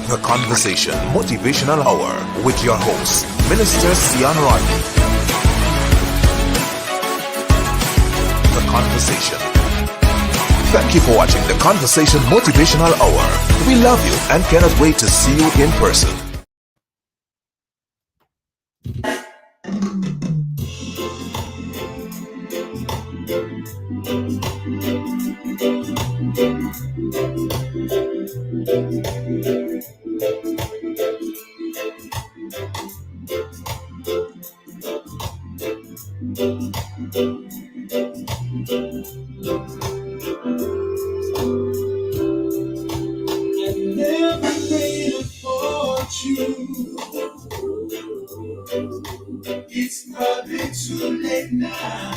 The Conversation Motivational Hour with your host, Minister Seon Rodney. The Conversation. Thank you for watching the Conversation Motivational Hour. We love you and cannot wait to see you in person. It's probably too late now.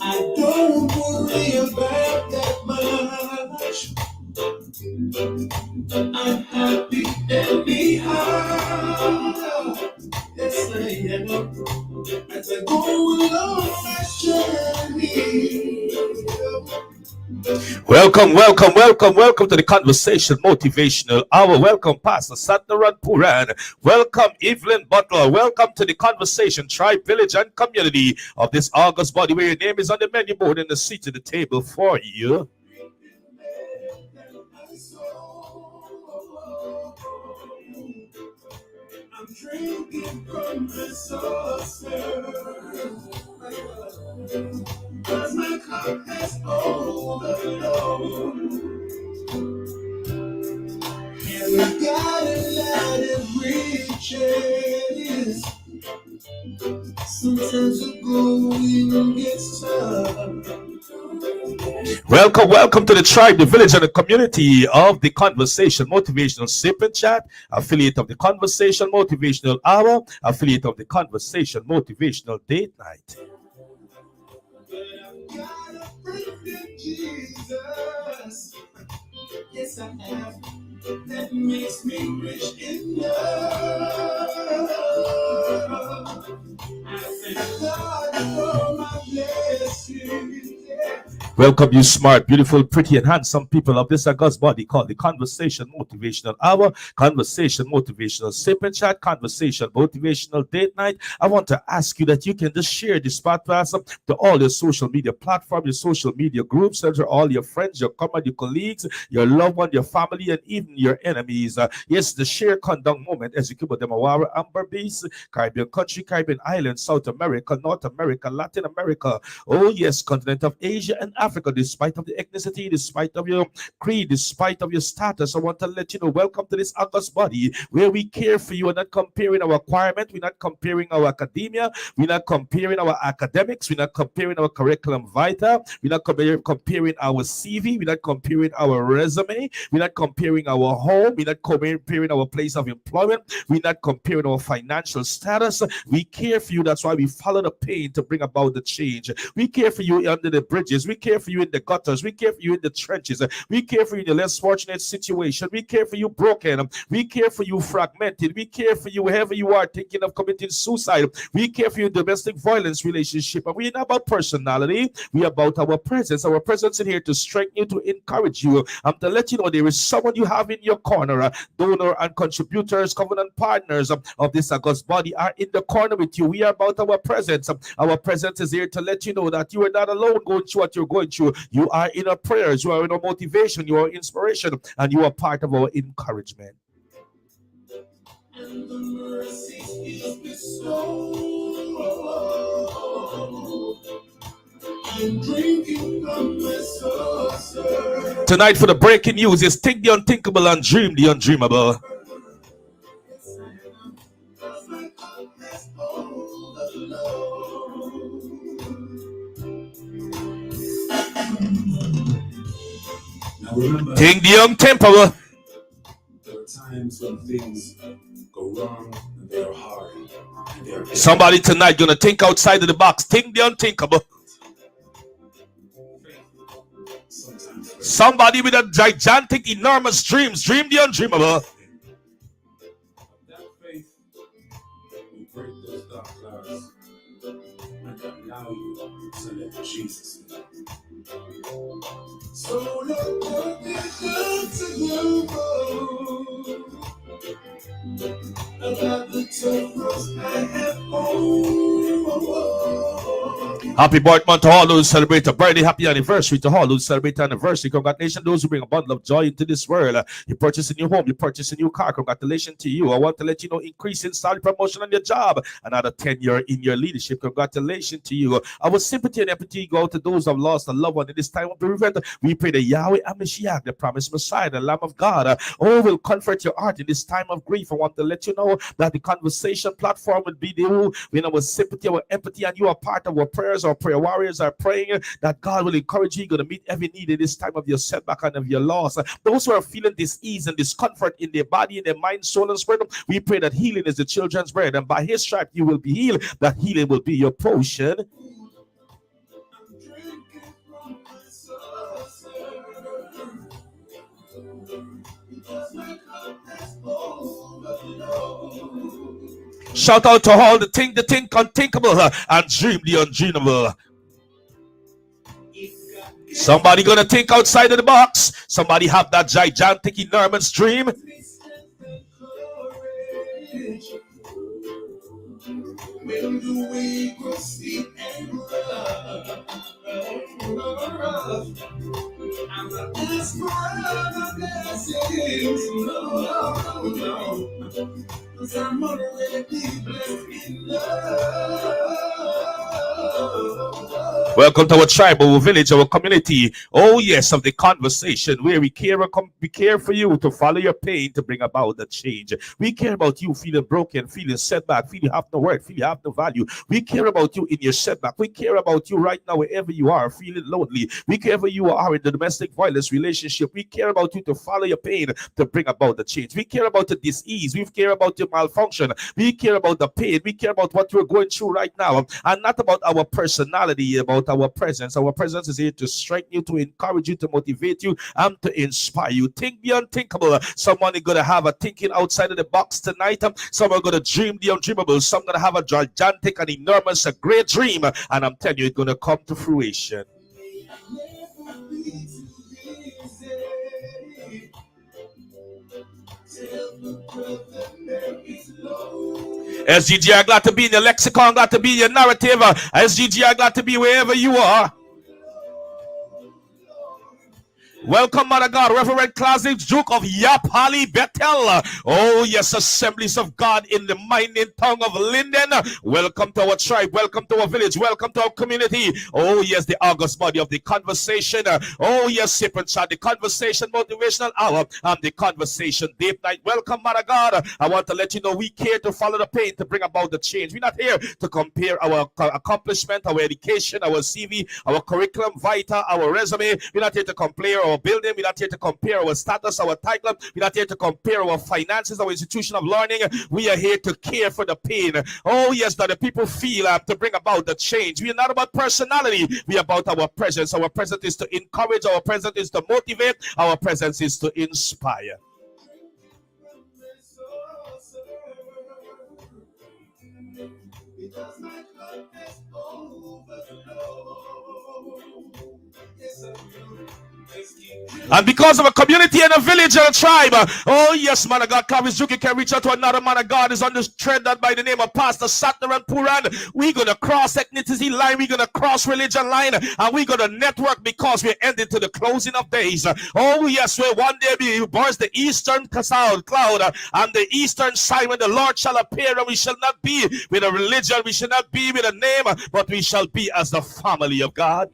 I don't worry about that much. I'm happy anyhow. Yes, I am. As I go along my journey. Welcome to the Conversation Motivational Hour. Welcome, Pastor Satnaran Puran. Welcome, Evelyn Butler. Welcome to the Conversation Tribe, Village, and Community of this August body, where your name is on the menu board and the seat at the table for you. I'm drinking from the saucer, 'cause my cup has overflowed. And we gotta let it riches. Sometimes the going gets tough. Welcome to the tribe, the village, and the community of the Conversation Motivational Sip and Chat, affiliate of the Conversation Motivational Hour, affiliate of the Conversation Motivational Date Night. Jesus, yes I have. That makes me rich in love. I thank God for my blessings. Yeah. Welcome, you smart, beautiful, pretty, and handsome people of this august body called the Conversation Motivational Hour, Conversation Motivational Sip and Chat, Conversation Motivational Date Night. I want to ask you that you can just share this podcast to all your social media platforms, your social media groups, to all your friends, your common, your colleagues, your loved one, your family, and even your enemies. Yes, the share condom moment as you keep with them Awara, Amber Base, Caribbean country, Caribbean islands, South America, North America, Latin America. Oh yes, continent of Asia and Africa, despite of the ethnicity, despite of your creed, despite of your status. I want to let you know, welcome to this August body where we care for you. We're not comparing our requirement, we're not comparing our academia, we're not comparing our academics, we're not comparing our curriculum vitae, we're not comparing our CV, we're not comparing our resume, we're not comparing our home, we're not comparing our place of employment, we're not comparing our financial status. We care for you. That's why we follow the pain to bring about the change. We care for you under the bridges. We care for you in the gutters. We care for you in the trenches. We care for you in the less fortunate situation. We care for you broken. We care for you fragmented. We care for you wherever you are thinking of committing suicide. We care for you in domestic violence relationship. And we're not about personality. We're about our presence. Our presence in here to strengthen you, to encourage you, to let you know there is someone you have in your corner. Donor and contributors, covenant partners of this August body are in the corner with you. We are about our presence. Our presence is here to let you know that you are not alone going through what you're going through. You are in our prayers, you are in our motivation, you are inspiration, and you are part of our encouragement. And the mercy is bestowed. I'm drinking from the saucer. Tonight for the breaking news is think the unthinkable and dream the undreamable. Think the unthinkable. There are times when things go wrong and they're hard. And somebody tonight gonna think outside of the box. Think the unthinkable. Somebody with a gigantic, enormous dreams. Dream the undreamable. That faith will break those dark clouds and allow you to let Jesus know. So look to you about the troubles I have Happy birthday to all those celebrate a birthday. Happy anniversary to all those celebrate anniversary. Congratulations those who bring a bundle of joy into this world. You purchase a new home, you purchase a new car. Congratulations to you. I want to let you know, increase in salary, promotion on your job. Another 10 year in your leadership. Congratulations to you. Our sympathy and empathy go out to those who have lost a loved one in this time of bereavement. We pray that Yahweh Mashiach, the promised Messiah, the Lamb of God, will comfort your heart in this time of grief. I want to let you know that the conversation platform will be there with our sympathy, our empathy, and you are part of our prayers. Our prayer warriors are praying that God will encourage you, going to meet every need in this time of your setback and of your loss. Those who are feeling dis-ease and discomfort in their body, in their mind, soul, and spirit, we pray that healing is the children's bread, and by his stripe you will be healed. That healing will be your portion. Shout out to all the think unthinkable and dream the undreamable. Somebody gonna think outside of the box. Somebody have that gigantic, enormous dream. When the way goes steep and rough, I'm not asking for other blessings, no, 'cause I'm already blessed in love. Welcome to our tribe, our village, our community. Oh yes, of the conversation where we care for you to follow your pain to bring about the change. We care about you feeling broken, feeling setback, feeling you have no worth, feeling you have no value. We care about you in your setback. We care about you right now wherever you are, feeling lonely. We care for you are in the domestic violence relationship. We care about you to follow your pain to bring about the change. We care about the disease. We care about your malfunction. We care about the pain. We care about what you're going through right now, and not about our personality, about our presence. Our presence is here to strengthen you, to encourage you, to motivate you, and to inspire you. Think the unthinkable. Someone is going to have a thinking outside of the box tonight. Some are going to dream the undreamable. Some are going to have a gigantic and enormous, a great dream. And I'm telling you, it's going to come to fruition. SGG, I'm glad to be in your lexicon, glad to be in your narrative. SGG, I'm glad to be wherever you are. Welcome, Mother God, Reverend Classic Duke of Yapali Bethel. Oh, yes, Assemblies of God in the mining tongue of Linden. Welcome to our tribe. Welcome to our village. Welcome to our community. Oh, yes, the August body of the conversation. Oh, yes, Sip and Chat, the Conversation Motivational Hour and the Conversation Date Night. Welcome, Mother God. I want to let you know we care to follow the pain to bring about the change. We're not here to compare our accomplishment, our education, our CV, our curriculum vitae, our resume. We're not here to compare our building. We're not here to compare our status, our title. We're not here to compare our finances, our institution of learning. We are here to care for the pain. Oh, yes, that the people feel to bring about the change. We are not about personality. We are about our presence. Our presence is to encourage. Our presence is to motivate. Our presence is to inspire. And because of a community and a village and a tribe, oh yes, man of God, Coverstion, you can reach out to another man of God is on this trend by the name of Pastor Seon Rodney. We're going to cross ethnicity line, we're going to cross religion line, and we're going to network because we're ending to the closing of days. Oh yes, we'll one day be burst the eastern cloud, and the eastern side when the Lord shall appear, and we shall not be with a religion, we shall not be with a name, but we shall be as the family of God.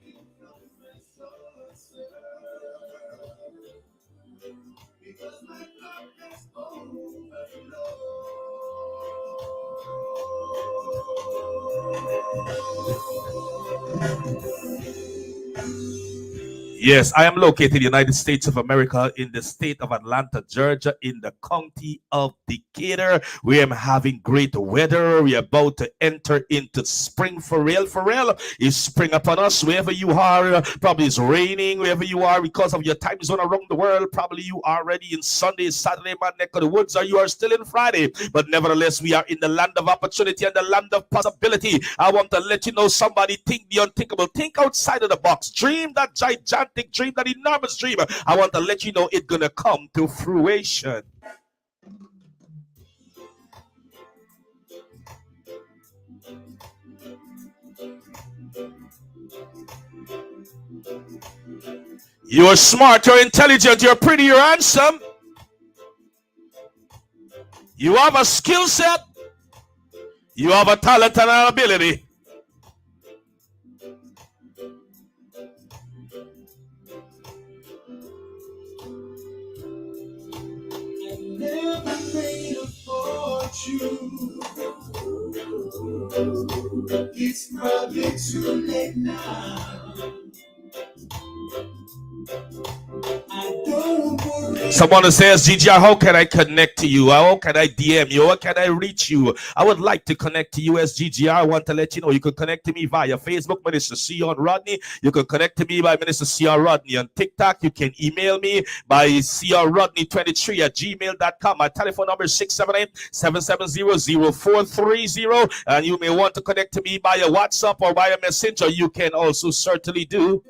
Yes, I am located in the United States of America in the state of Atlanta, Georgia, in the county of Decatur. We are having great weather. We are about to enter into spring for real. For real, it's spring upon us. Wherever you are, probably it's raining. Wherever you are, because of your time zone around the world, probably you are already in Sunday, Saturday, my neck of the woods, or you are still in Friday. But nevertheless, we are in the land of opportunity and the land of possibility. I want to let you know, somebody think the unthinkable. Think outside of the box. Dream that gigantic dream, that enormous dream. I want to let you know it's gonna come to fruition. You're smart, you're intelligent, you're pretty, you're handsome. You have a skill set. You have a talent and an ability. Never made a fortune. It's probably too late now. I don't worry. Someone says, GGR, how can I connect to you? How can I DM you? How can I reach you? I would like to connect to you as GGR. I want to let you know you can connect to me via Facebook, Minister Seon Rodney. You can connect to me by Minister Seon Rodney on TikTok. You can email me by seonrodney23@gmail.com. My telephone number is 678-770-0430. And you may want to connect to me via WhatsApp or via Messenger. You can also certainly do.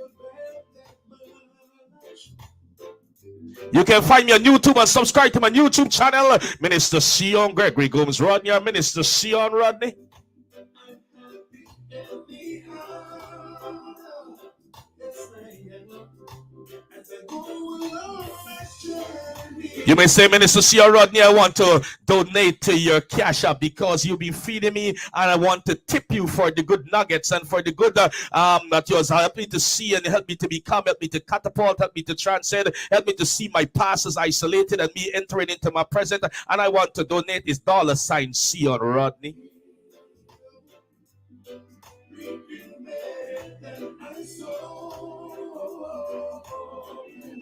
You can find me on YouTube and subscribe to my YouTube channel, Minister Seon Gregory Gomes Rodney, or Minister Seon Rodney. You may say, Minister Seon Rodney, I want to donate to your Cash App because you've been feeding me, and I want to tip you for the good nuggets and for the good that yours. Help me to see and help me to become, help me to catapult, help me to transcend, help me to see my past as isolated and me entering into my present. And I want to donate is $ Seon Rodney.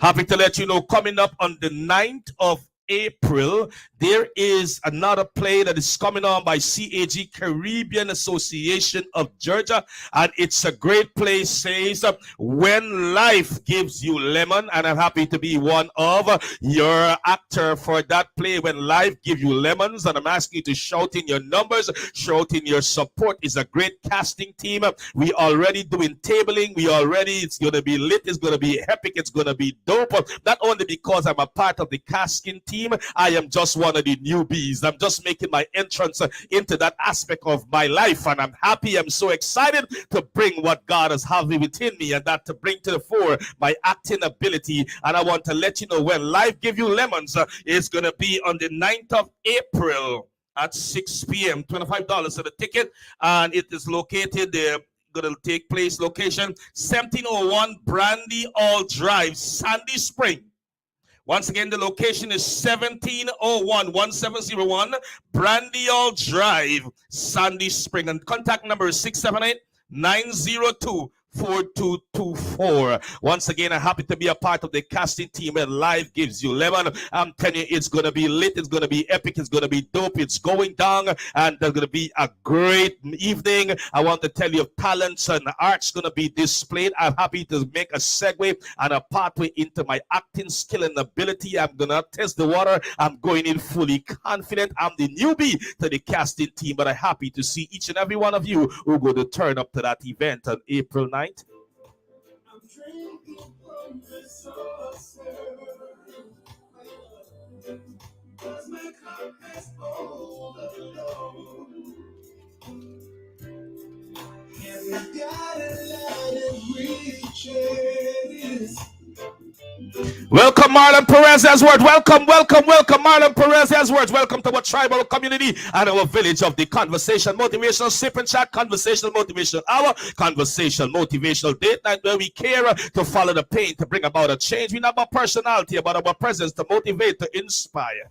Happy to let you know, coming up on the 9th of April, there is another play that is coming on by CAG, Caribbean Association of Georgia, and it's a great play. Says When Life Gives You Lemon, and I'm happy to be one of your actor for that play, When Life Gives You Lemons, and I'm asking you to shout in your numbers, shout in your support. It's a great casting team. We already doing tabling. It's going to be lit. It's going to be epic. It's going to be dope. Not only because I'm a part of the casting team, I am just one of the newbies. I'm just making my entrance into that aspect of my life, and I'm happy. I'm so excited to bring what God has having within me, and that to bring to the fore my acting ability. And I want to let you know, When Life Give You Lemons is going to be on the 9th of April at 6 p.m. $25 for the ticket, and it is located there. Going to take place location 1701 Brandy All Drive, Sandy Spring. Once again, the location is 1701 Brandy All Drive, Sandy Spring, and contact number is 678-902-4224. Once again, I'm happy to be a part of the casting team and Life Gives You Lemon. I'm telling you, it's going to be lit, it's going to be epic, it's going to be dope, it's going down, and there's going to be a great evening. I want to tell you, talents and arts going to be displayed. I'm happy to make a segue and a pathway into my acting skill and ability. I'm going to test the water. I'm going in fully confident. I'm the newbie to the casting team, but I'm happy to see each and every one of you who go to turn up to that event on April 9th. I'm drinking from the saucer, 'cause my cup has overflowed. And we got a lot of riches. Welcome, Marlon Perez Edwards. Welcome, Marlon Perez Edwards. Welcome to our tribal community and our village of the Conversation Motivational Sip and Chat, Conversational Motivational Hour, Conversational Motivational Date Night, where we care to follow the pain to bring about a change. We're not about personality, about our presence to motivate, to inspire.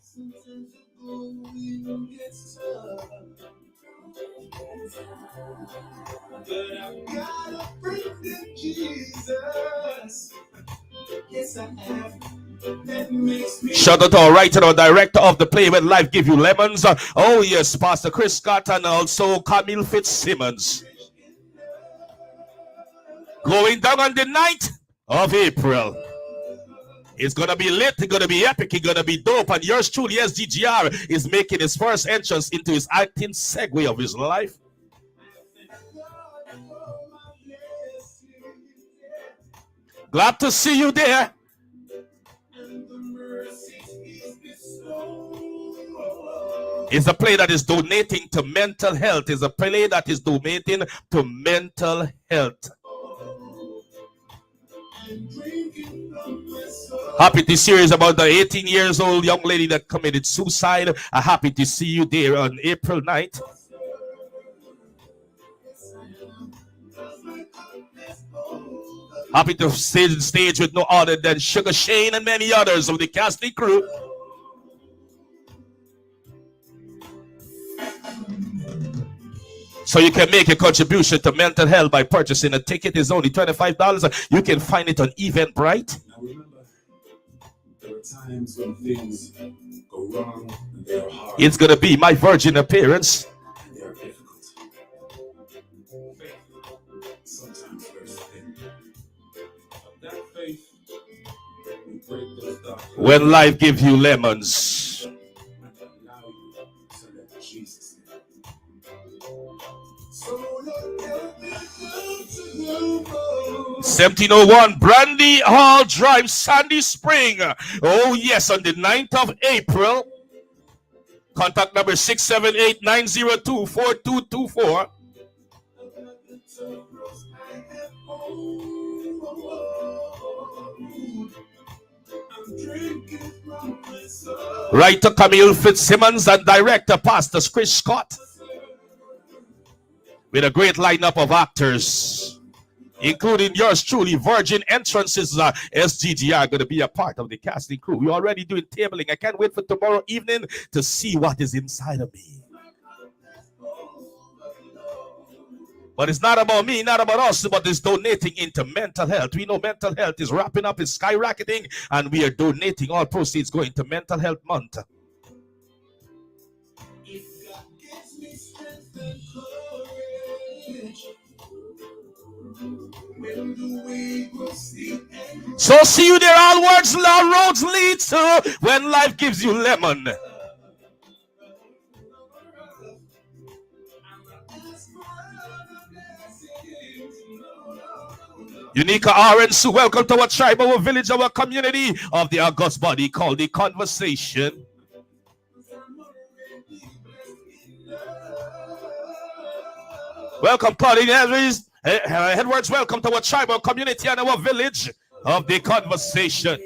But I've got a friend in Jesus. Shout out to our writer or director of the play When Life Give You Lemons. Oh yes, Pastor Chris Scott and also Camille Fitzsimmons. Going down on the 9th of April. It's gonna be lit, it's gonna be epic, it's gonna be dope, and yours truly, SGGR, is making his first entrance into his acting segue of his life. Glad to see you there. It's a play that is donating to mental health. It's a play that is donating to mental health. Happy to see you about the 18 years old young lady that committed suicide. I'm happy to see you there on April 9th. Happy to stay on stage with no other than Sugar Shane and many others of the casting crew. So you can make a contribution to mental health by purchasing a ticket. It's only $25. You can find it on Eventbrite. Now remember, there are times when things go wrong and they are hard. It's going to be my virgin appearance. And they are difficult. Faith sometimes wears thin. But that faith will break those dark places When life gives you lemons. and allow you to let Jesus in. So Lord, help me come to you. 1701 Brandy Hall Drive, Sandy Spring. Oh yes, on the 9th of April. Contact number 678-902-4224. Writer Camille Fitzsimmons and director Pastor Chris Scott, with a great lineup of actors, including yours truly. Virgin entrances. SGGR going to be a part of the casting crew. We're already doing tabling. I can't wait for tomorrow evening to see what is inside of me. But it's not about me, not about us, but it's donating into mental health. We know mental health is wrapping up, it's skyrocketing, and we are donating. All proceeds going to Mental Health Month. So see you there. All words, all roads lead to When Life Gives You Lemon. Unica RNC, welcome to our tribe, our village, our community of the august body called the Conversation. Welcome, Claudine Edwards. Welcome to our tribe, our community, and our village of the Conversation.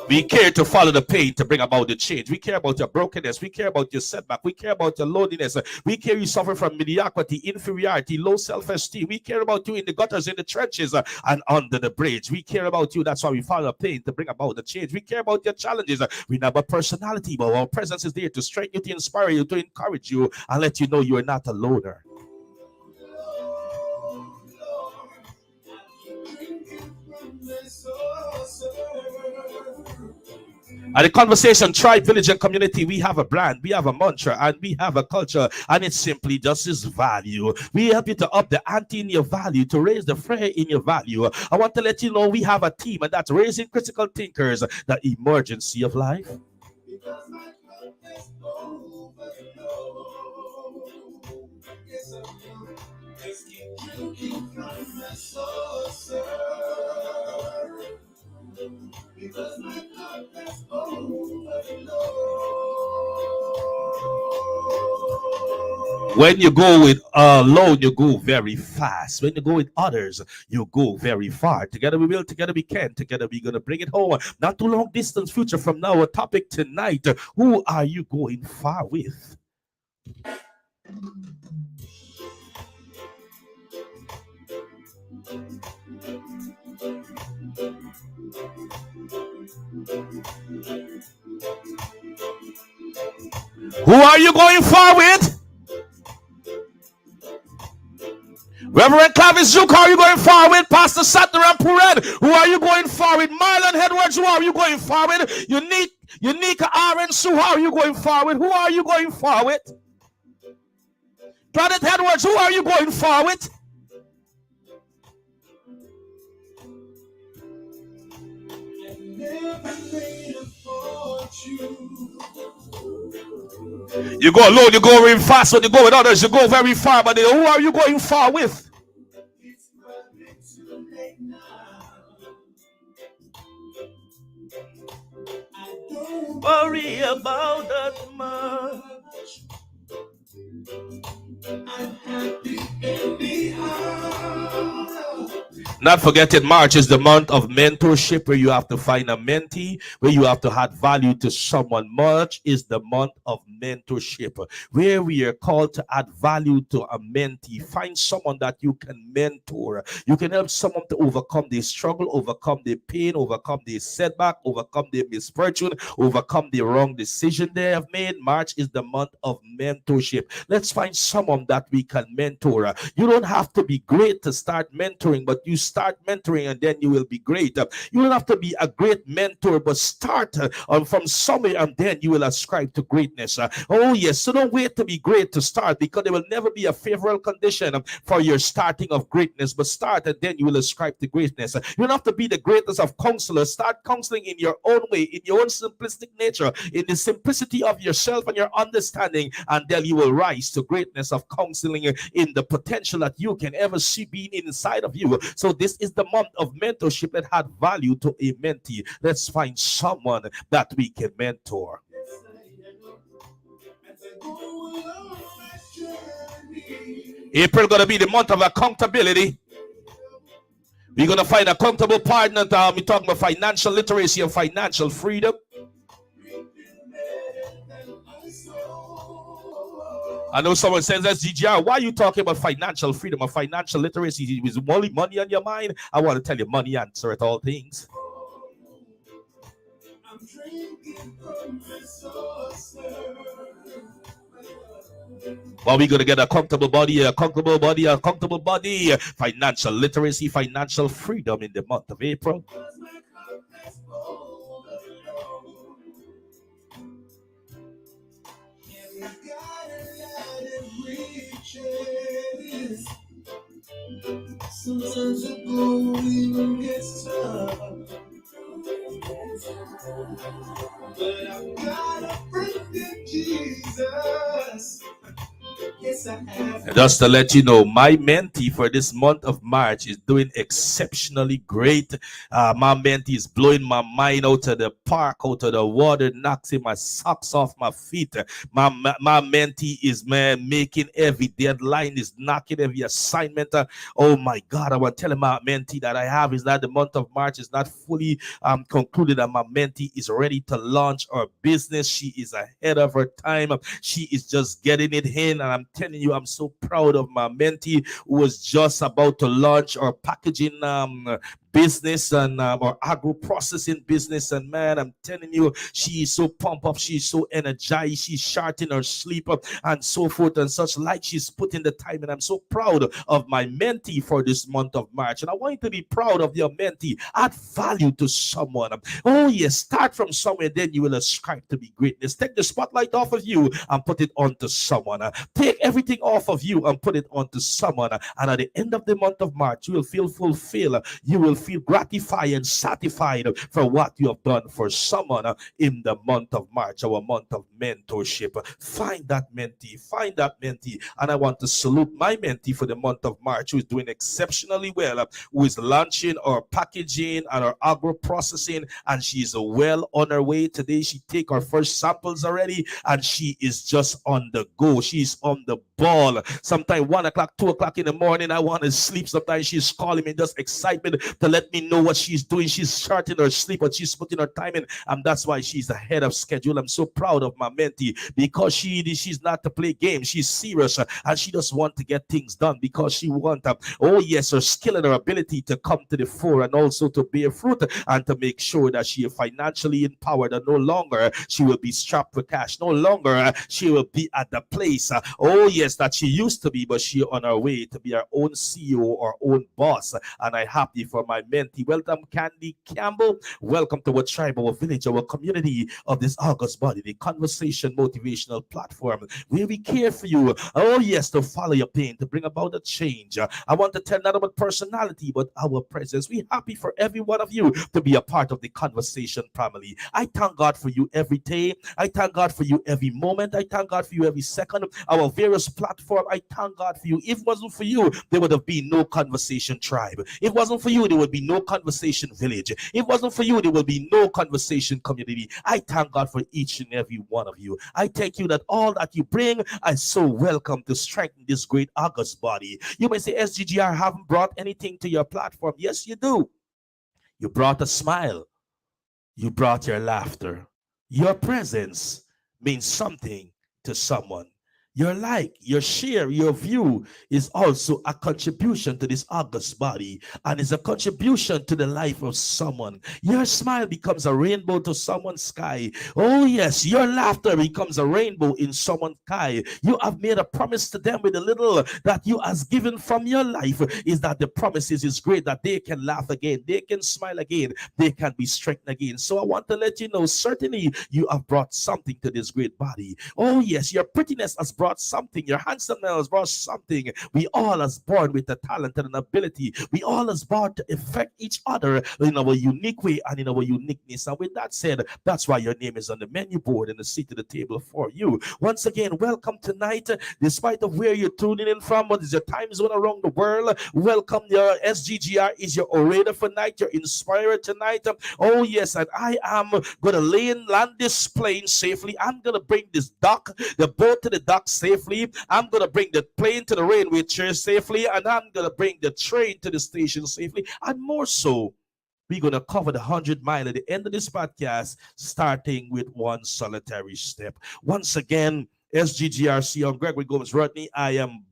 We care to follow the pain to bring about the change. We care about your brokenness. We care about your setback. We care about your loneliness. We care you suffer from mediocrity, inferiority, low self-esteem. We care about you in the gutters, in the trenches, and under the bridge. We care about you. That's why we follow the pain to bring about the change. We care about your challenges. We know about personality, but our presence is there to strengthen you, to inspire you, to encourage you, and let you know you are not a loner. At the Conversation Tribe, Village, and Community, we have a brand, we have a mantra, and we have a culture, and it's simply just this value. We help you to up the ante in your value, to raise the fire in your value. I want to let you know we have a team, and that's Raising Critical Thinkers, the emergency of life. When you go with alone, you go very fast. When you go with others, you go very far. Together we will, together we can, together we're going to bring it home. Not too long distance future from now. Our topic tonight, who are you going far with? Who are you going far with? Reverend Clavis Duke, how are you going far with? Pastor Satner and Pured, who are you going far with? Marlon Edwards, who are you going far with? Unique Aaron Sue, how are you going far with? Who are you going far with? Planet Edwards, who are you going far with? You go alone, you go very fast. When you go with others, you go very far. But who are you going far with? Worry about that much. I'm happy anyhow. Not forgetting, March is the month of mentorship, where you have to find a mentee, where you have to add value to someone. March is the month of mentorship, where we are called to add value to a mentee. Find someone that you can mentor. You can help someone to overcome their struggle, overcome their pain, overcome their setback, overcome their misfortune, overcome the wrong decision they have made. March is the month of mentorship. Let's find someone that we can mentor. You don't have to be great to start mentoring, but you start mentoring and then you will be great. You don't have to be a great mentor, but start from somewhere and then you will ascribe to greatness. Oh yes, so don't wait to be great to start, because there will never be a favorable condition for your starting of greatness, but start and then you will ascribe to greatness. You don't have to be the greatest of counselors. Start counseling in your own way, in your own simplistic nature, in the simplicity of yourself and your understanding, and then you will rise to greatness of counseling in the potential that you can ever see being inside of you. So this is the month of mentorship that had value to a mentee. Let's find someone that we can mentor. April gonna be the month of accountability. We're gonna find a accountable partner. We're talking about financial literacy and financial freedom. I know someone says, that's GGR. Why are you talking about financial freedom or financial literacy? Is money on your mind? I want to tell you, money answer at all things. I'm drinking from the source. Well, we're going to get a comfortable body, financial literacy, financial freedom in the month of April. Sometimes the going gets tough, but I've got a friend in Jesus. Yes, I have. Just to let you know, my mentee for this month of March is doing exceptionally great. My mentee is blowing my mind out of the park, out of the water, knocks my socks off my feet. My mentee is making every deadline, is knocking every assignment. Oh my God, I want to tell my mentee that I have is that the month of March is not fully concluded, and my mentee is ready to launch her business. She is ahead of her time. She is just getting it in, and I'm telling you, I'm so proud of my mentee who was just about to launch our packaging business and or agro processing business. And man, I'm telling you, she is so pumped up, she's so energized, she's short in her sleep and so forth and such, like she's putting the time. And I'm so proud of my mentee for this month of March. And I want you to be proud of your mentee. Add value to someone. Oh yes, start from somewhere, then you will ascribe to be greatness. Take the spotlight off of you and put it onto someone. Take everything off of you and put it onto someone. And at the end of the month of March, you will feel fulfilled. You will feel gratified and satisfied for what you have done for someone in the month of March, our month of mentorship. Find that mentee, and I want to salute my mentee for the month of March, who is doing exceptionally well, who is launching our packaging and our agro processing, and she is well on her way. Today she take her first samples already, and she is just on the go. She's on the ball. Sometimes 1 o'clock, 2 o'clock in the morning, I want to sleep. Sometimes she's calling me, just excitement to let me know what she's doing. She's shorting her sleep, but she's putting her time in, and that's why she's ahead of schedule. I'm so proud of my mentee, because she's not to play games. She's serious, and she just want to get things done, because she want her skill and her ability to come to the fore, and also to bear fruit, and to make sure that she is financially empowered, and no longer she will be strapped for cash. No longer she will be at the place yes, that she used to be, but she on her way to be her own CEO or own boss. And I'm happy for my mentee. Welcome, Candy Campbell. Welcome to our tribe, our village, our community of this August body, the Conversation Motivational Platform, where we care for you. Oh, yes, to follow your pain, to bring about a change. I want to tell not about personality, but our presence. We're happy for every one of you to be a part of the Conversation family. I thank God for you every day. I thank God for you every moment. I thank God for you every second. Our various platform, I thank God for you. If it wasn't for you, there would have been no Conversation tribe. If it wasn't for you, there would be no Conversation village. If it wasn't for you, there would be no Conversation community. I thank God for each and every one of you. I thank you that all that you bring, I so welcome to strengthen this great August body. You may say, SGGR haven't brought anything to your platform. Yes, you do. You brought a smile. You brought your laughter. Your presence means something to someone. Your like, your share, your view is also a contribution to this August body and is a contribution to the life of someone. Your smile becomes a rainbow to someone's sky. Oh yes, your laughter becomes a rainbow in someone's sky. You have made a promise to them with a little that you has given from your life is that the promises is great that they can laugh again, they can smile again, they can be strengthened again. So I want to let you know, certainly you have brought something to this great body. Oh yes, your prettiness has brought something. Your handsomeness has brought something. We all are born with a talent and an ability. We all are born to affect each other in our unique way and in our uniqueness. And with that said, that's why your name is on the menu board and the seat at the table for you. Once again, welcome tonight. Despite of where you're tuning in from, what is your time zone around the world, welcome. Your SGGR is your orator for night, your inspirer tonight. Oh yes, and I am going to land this plane safely. I'm going to bring this the boat to the dock safely. I'm going to bring the plane to the railway chair safely, and I'm going to bring the train to the station safely. And more so, we're going to cover the 100 mile at the end of this podcast, starting with one solitary step. Once again, SGGR Seon Rodney. I am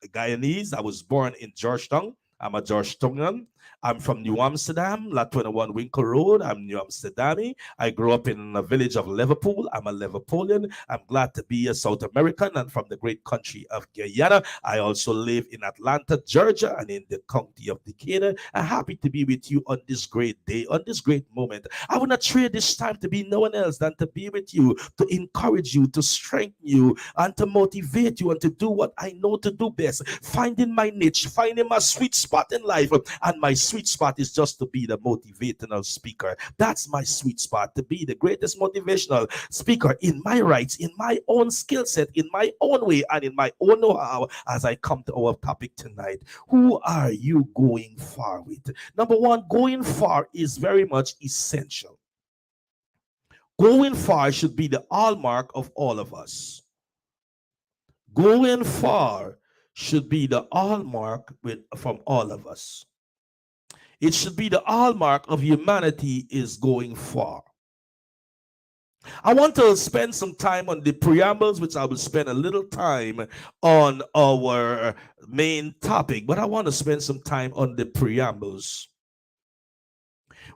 Guyanese. I was born in Georgetown. I'm a Georgetownian. I'm from New Amsterdam, La 21 Winkle Road. I'm New Amsterdami. I grew up in a village of Liverpool. I'm a Liverpoolian. I'm glad to be a South American and from the great country of Guyana. I also live in Atlanta, Georgia, and in the county of Decatur. I'm happy to be with you on this great day, on this great moment. I want to trade this time to be no one else than to be with you, to encourage you, to strengthen you, and to motivate you, and to do what I know to do best. Finding my niche, finding my sweet spot in life, and my sweet spot is just to be the motivational speaker. That's my sweet spot, to be the greatest motivational speaker in my rights, in my own skill set, in my own way, and in my own know-how. As I come to our topic tonight, who are you going far with? Number one, going far is very much essential. Going far should be the hallmark of all of us. Going far should be the hallmark from all of us. It should be the hallmark of humanity is going far. I want to spend some time on the preambles, which I will spend a little time on our main topic, but I want to spend some time on the preambles.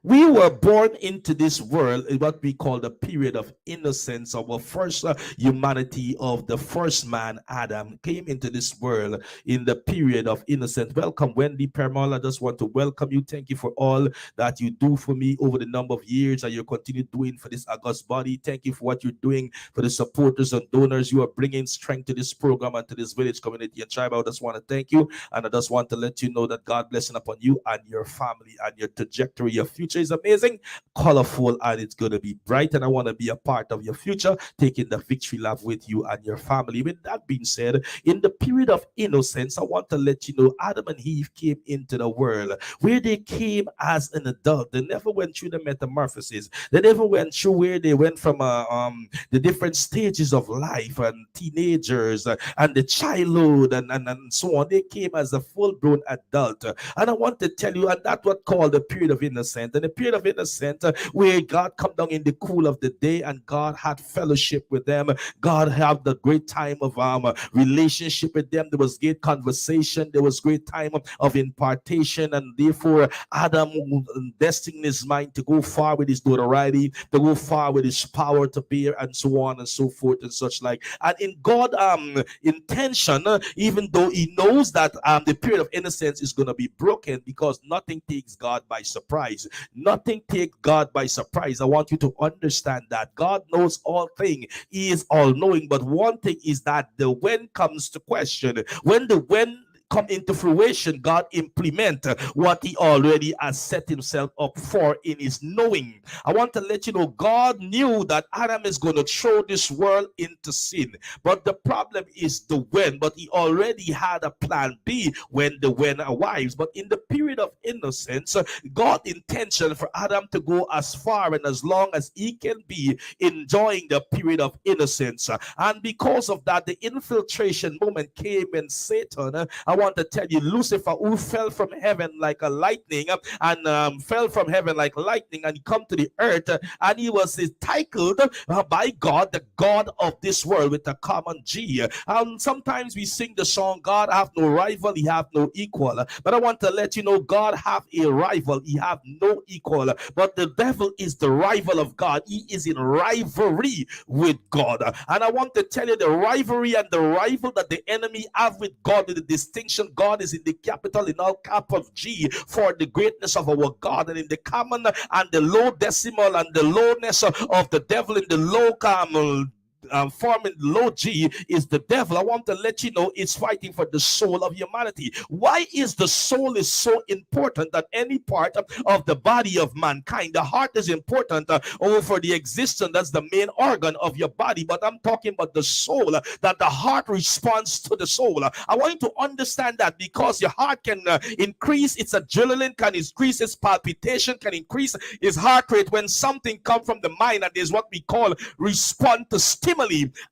We were born into this world in what we call the period of innocence. Our first humanity of the first man, Adam, came into this world in the period of innocence. Welcome, Wendy Permal. I just want to welcome you. Thank you for all that you do for me over the number of years that you continue doing for this August body. Thank you for what you're doing for the supporters and donors. You are bringing strength to this program and to this village community and tribe. I just want to thank you, and I just want to let you know that God blessing upon you and your family and your trajectory, your future is amazing, colorful, and it's going to be bright. And I want to be a part of your future, taking the victory lap with you and your family. With that being said, in the period of innocence, I want to let you know Adam and Eve came into the world where they came as an adult. They never went through the metamorphosis. They never went through where they went from the different stages of life and teenagers and the childhood and so on. They came as a full-grown adult. And I want to tell you, and that's what called the period of innocence. And the period of innocence where God come down in the cool of the day and God had fellowship with them. God had the great time of relationship with them. There was great conversation. There was great time of impartation, and therefore Adam destined his mind to go far with his notoriety, to go far with his power to bear, and so on and so forth and such like. And in God intention, even though he knows that the period of innocence is going to be broken, because nothing takes God by surprise. Nothing takes God by surprise. I want you to understand that God knows all things. He is all knowing. But one thing is that the when comes to question. When the when come into fruition, God implement what he already has set himself up for in his knowing. I want to let you know, God knew that Adam is going to throw this world into sin, but the problem is the when. But he already had a plan B when the when arrives. But in the period of innocence, God's intention for Adam to go as far and as long as he can be enjoying the period of innocence. And because of that, the infiltration moment came when Satan, I want to tell you, Lucifer, who fell from heaven like a lightning, and fell from heaven like lightning, and he come to the earth, and he was titled by God, the God of this world, with a common G. Sometimes we sing the song, God have no rival, he have no equal. But I want to let you know, God have a rival, he have no equal. But the devil is the rival of God. He is in rivalry with God. And I want to tell you, the rivalry and the rival that the enemy have with God, with the distinction, God is in the capital, in all cap of G, for the greatness of our God, and in the common and the low decimal and the lowness of the devil in the low forming low G is the devil. I want to let you know it's fighting for the soul of humanity. Why is the soul is so important than any part of the body of mankind? The heart is important for the existence. That's the main organ of your body. But I'm talking about the soul, that the heart responds to the soul. I want you to understand that, because your heart can increase its adrenaline, can increase its palpitation, can increase its heart rate when something comes from the mind, and there's what we call respond to stimuli.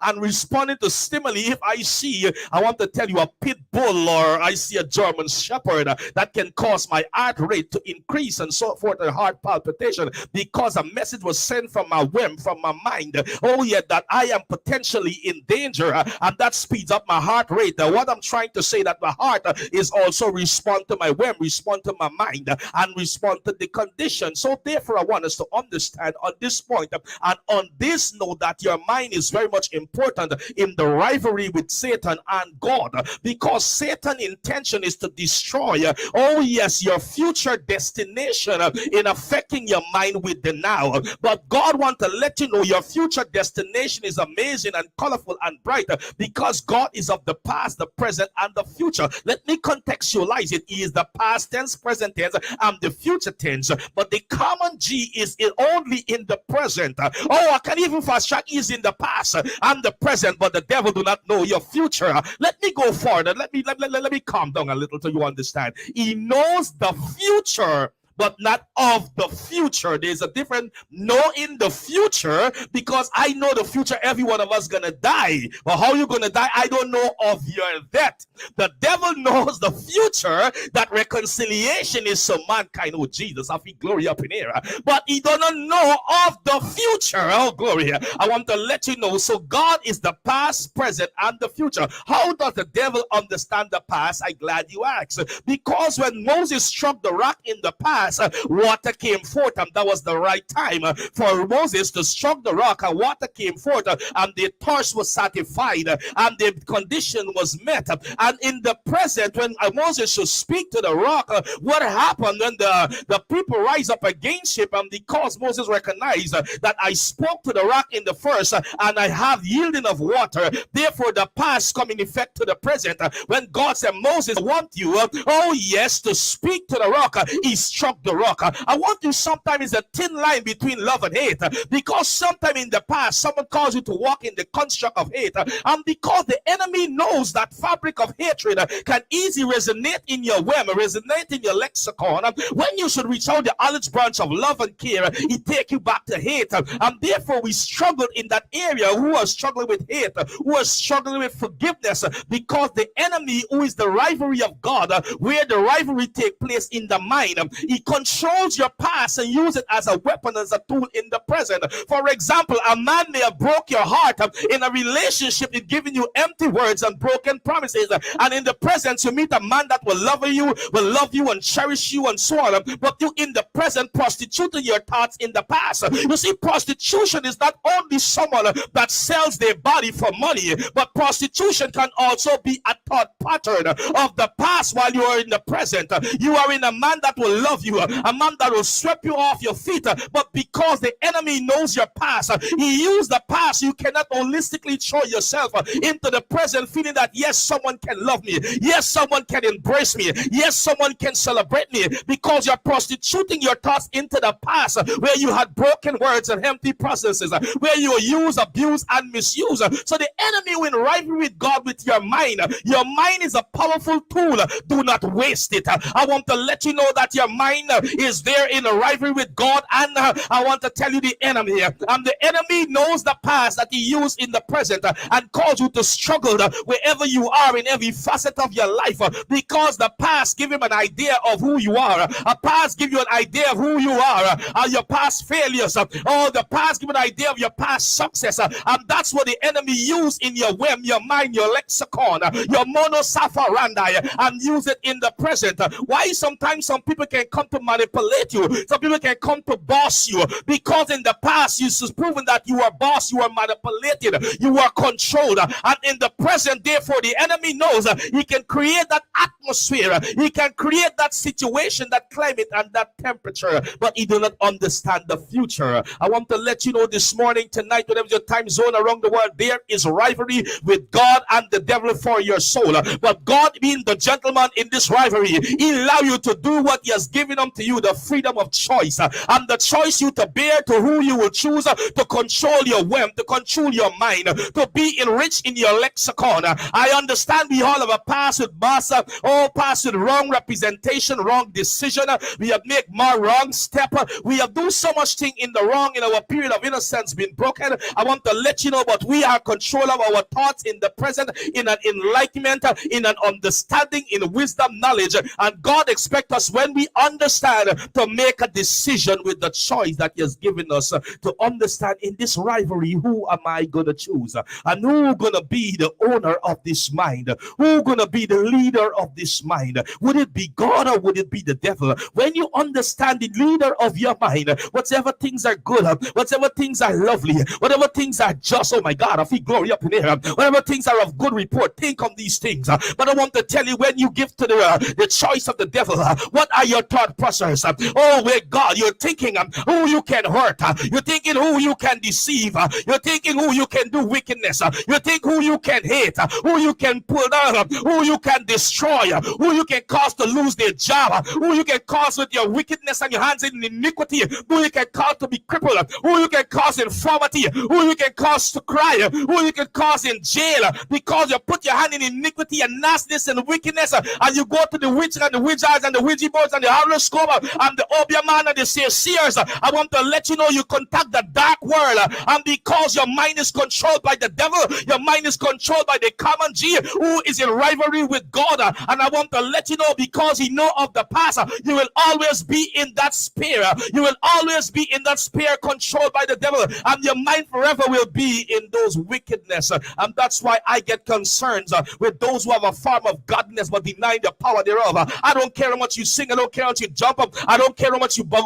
And responding to stimuli, if I want to tell you, a pit bull, or I see a German shepherd, that can cause my heart rate to increase and so forth, and heart palpitation, because a message was sent from my whim, from my mind, oh yeah, that I am potentially in danger, and that speeds up my heart rate. What I'm trying to say, that my heart is also respond to my whim, respond to my mind, and respond to the condition. So therefore, I want us to understand on this point, and on this note, that your mind is very much important in the rivalry with Satan and God, because Satan's intention is to destroy, oh yes, your future destination in affecting your mind with the now. But God wants to let you know your future destination is amazing and colorful and bright, because God is of the past, the present, and the future. Let me contextualize it. He is the past tense, present tense, and the future tense. But the common G is only in the present. Oh, I can even fast track. Is in the past and the present, but the devil do not know your future. Let me go forward. Let me calm down a little so you understand. He knows the future, but not of the future. There's a different know in the future, because I know the future, every one of us gonna die. But how you gonna die, I don't know of your death. The devil knows the future, that reconciliation is to mankind. Oh Jesus, I feel glory up in here. But he does not know of the future. Oh glory. I want to let you know. So God is the past, present, and the future. How does the devil understand the past? I'm glad you asked. Because when Moses struck the rock in the past, water came forth, and that was the right time for Moses to struck the rock, and water came forth, and the thirst was satisfied, and the condition was met. And in the present, when Moses should speak to the rock, what happened when the people rise up against him? And because Moses recognized that I spoke to the rock in the first, and I have yielding of water, therefore the past come in effect to the present. When God said, Moses, I want you, oh yes, to speak to the rock, he struck the rock. I want you, sometimes a thin line between love and hate, because sometime in the past someone calls you to walk in the construct of hate, and because the enemy knows that fabric of hatred can easily resonate in your whim, resonate in your lexicon, when you should reach out the olive branch of love and care, it take you back to hate. And therefore we struggle in that area, who are struggling with hate, who are struggling with forgiveness, because the enemy, who is the rivalry of God, where the rivalry take place in the mind, he controls your past and use it as a weapon, as a tool in the present. For example, a man may have broke your heart in a relationship, in giving you empty words and broken promises, and in the present you meet a man that will love you and cherish you and so on, but you in the present prostituting your thoughts in the past. You see, prostitution is not only someone that sells their body for money, but prostitution can also be a thought pattern of the past while you are in the present. You are in a man that will love you, a man that will sweep you off your feet, but because the enemy knows your past, he used the past. You cannot holistically throw yourself into the present, feeling that yes, someone can love me, yes, someone can embrace me, yes, someone can celebrate me, because you're prostituting your thoughts into the past where you had broken words and empty processes, where you use, abuse, and misuse. So the enemy will rivalry with God with your mind. Your mind is a powerful tool. Do not waste it. I want to let you know that your mind is there in a rivalry with God, and I want to tell you the enemy. And the enemy knows the past that he used in the present and cause you to struggle wherever you are in every facet of your life, because the past give him an idea of who you are. A past give you an idea of who you are, your past failures, or the past give an idea of your past success, and that's what the enemy use in your whim, your mind, your lexicon, your monosafarandi, and use it in the present. Why sometimes some people can come to manipulate you, some people can come to boss you, because in the past you have proven that you are boss, you are manipulated, you are controlled, and in the present, therefore, the enemy knows he can create that atmosphere, he can create that situation, that climate, and that temperature, but he do not understand the future. I want to let you know this morning, tonight, whatever your time zone around the world, there is rivalry with God and the devil for your soul. But God, being the gentleman in this rivalry, he allow you to do what he has given unto you, the freedom of choice, and the choice you to bear to who you will choose to control your whim, to control your mind, to be enriched in your lexicon. I understand we all have a past with master, all past with wrong representation, wrong decision. We have made more wrong step. We have done so much thing in the wrong in our period of innocence been broken. I want to let you know, but we are control of our thoughts in the present, in an enlightenment, in an understanding, in wisdom, knowledge. And God expects us, when we understand, to make a decision with the choice that he has given us, to understand in this rivalry, who am I going to choose? And who going to be the owner of this mind? Who going to be the leader of this mind? Would it be God or would it be the devil? When you understand the leader of your mind, whatever things are good, whatever things are lovely, whatever things are just, oh my God, I feel glory up in here, whatever things are of good report, think of these things. But I want to tell you, when you give to the choice of the devil, what are your thought process? Oh, where God, you're thinking who you can hurt, you're thinking who you can deceive, you're thinking who you can do wickedness, you think who you can hate, who you can pull down, who you can destroy, who you can cause to lose their job, who you can cause with your wickedness and your hands in iniquity, who you can cause to be crippled, who you can cause infirmity, who you can cause to cry, who you can cause in jail, because you put your hand in iniquity and nastiness and wickedness, and you go to the witch and the wizards and the Ouija boards and the horoscope and the Obia man and the seers. I want to let you know, you contact the dark world, and because your mind is controlled by the devil, your mind is controlled by the common G, who is in rivalry with God. And I want to let you know, because he know of the past, you will always be in that sphere. You will always be in that sphere controlled by the devil, and your mind forever will be in those wickedness. And that's why I get concerns with those who have a form of godliness but deny the power thereof. I don't care how much you sing, I don't care how much you jump up, I don't care how much you blah.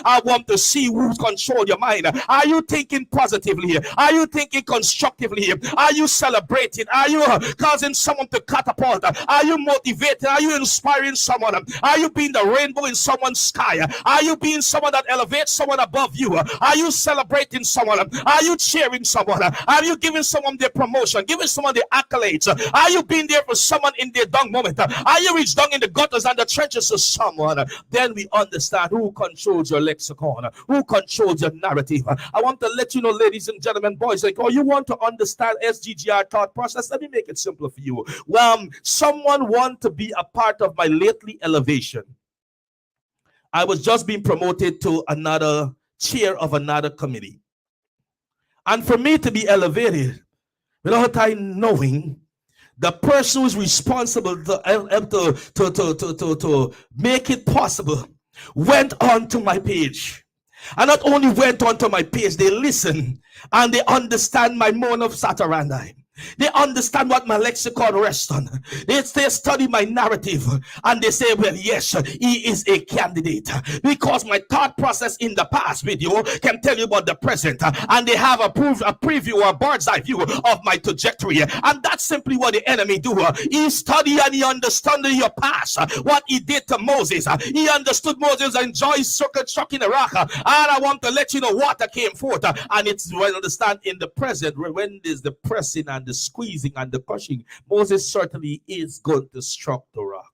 I want to see who's control your mind. Are you thinking positively? Are you thinking constructively? Are you celebrating? Are you causing someone to catapult? Are you motivating? Are you inspiring someone? Are you being the rainbow in someone's sky? Are you being someone that elevates someone above you? Are you celebrating someone? Are you cheering someone? Are you giving someone their promotion? Giving someone their accolades? Are you being there for someone in their down moment? Are you reached down in the gutters and the trenches of someone? Then we understand who controls your lexicon, who controls your narrative. I want to let you know, ladies and gentlemen, boys, like, oh, you want to understand SGGR thought process? Let me make it simpler for you. Well, someone want to be a part of my lately elevation. I was just being promoted to another chair of another committee. And for me to be elevated, without I knowing, the person who's responsible to make it possible went onto my page. And not only went onto my page, they listen and they understand my mode of Saturandi. They understand what my lexicon rests on. They study my narrative and they say, well, yes, he is a candidate. Because my thought process in the past video can tell you about the present. And they have a preview or a bird's eye view of my trajectory. And that's simply what the enemy do. He study and he understand your past. What he did to Moses. He understood Moses enjoyed circle struck in the rock. And I want to let you know water came forth. And it's well understand in the present when there's the pressing and the squeezing and the crushing, Moses certainly is going to struck the rock.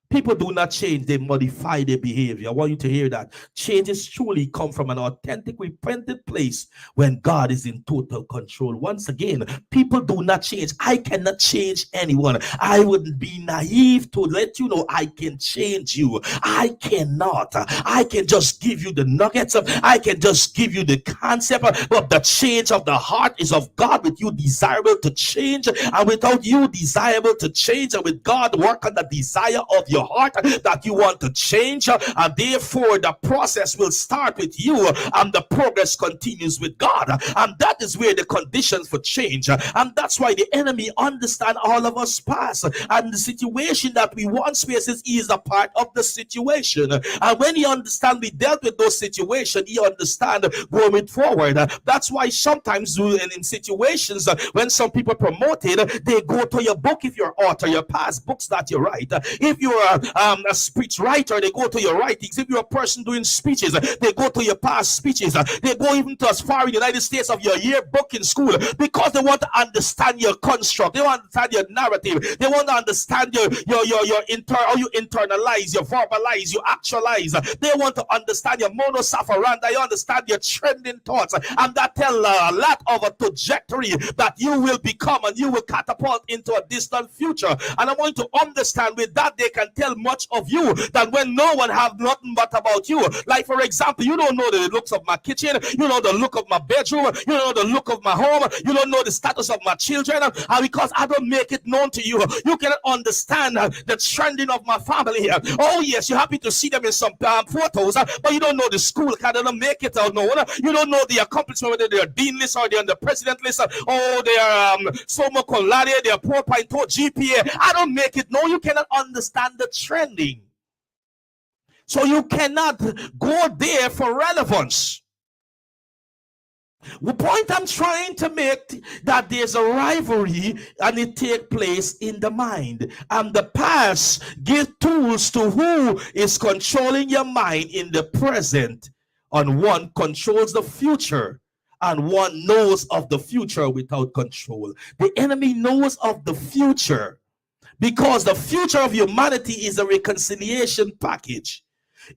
People do not change, they modify their behavior. I want you to hear that. Changes truly come from an authentic, repentant place when God is in total control. Once again, people do not change. I cannot change anyone. I would be naive to let you know I can change you. I cannot. I can just give you the nuggets. I can just give you the concept. But the change of the heart is of God, with you desirable to change, and without you desirable to change, and with God work on the desire of your heart that you want to change, and therefore the process will start with you and the progress continues with God, and that is where the conditions for change, and that's why the enemy understand all of us past, and the situation that we once faces is a part of the situation, and when he understand we dealt with those situations, he understand going forward. That's why sometimes in situations when some people promoted, they go to your book. If you're author, your past books that you write. If you're a speech writer, they go to your writings. If you're a person doing speeches, they go to your past speeches. They go even to as far in the United States of your yearbook in school, because they want to understand your construct. They want to understand your narrative. They want to understand how you internalize, you verbalize, you actualize. They want to understand your modus operandi. You understand your trending thoughts, and that tell a lot of a trajectory that you will become, and you will catapult into a distant future. And I want you to understand with that they can tell much of you that when no one have nothing but about you. Like for example, you don't know the looks of my kitchen, you know the look of my bedroom, you know the look of my home, you don't know the status of my children, and because I don't make it known to you, you cannot understand the trending of my family. Oh yes, you're happy to see them in some photos, but you don't know the school, kind of make it known. You don't know the accomplishment, whether they're dean list or they're on the president list, or they're summa cum laude, they're 4.0 GPA. I don't make it known. You cannot understand the trending. So you cannot go there for relevance. The point I'm trying to make, that there's a rivalry and it takes place in the mind, and the past give tools to who is controlling your mind in the present, and one controls the future, and one knows of the future without control. The enemy knows of the future because the future of humanity is a reconciliation package,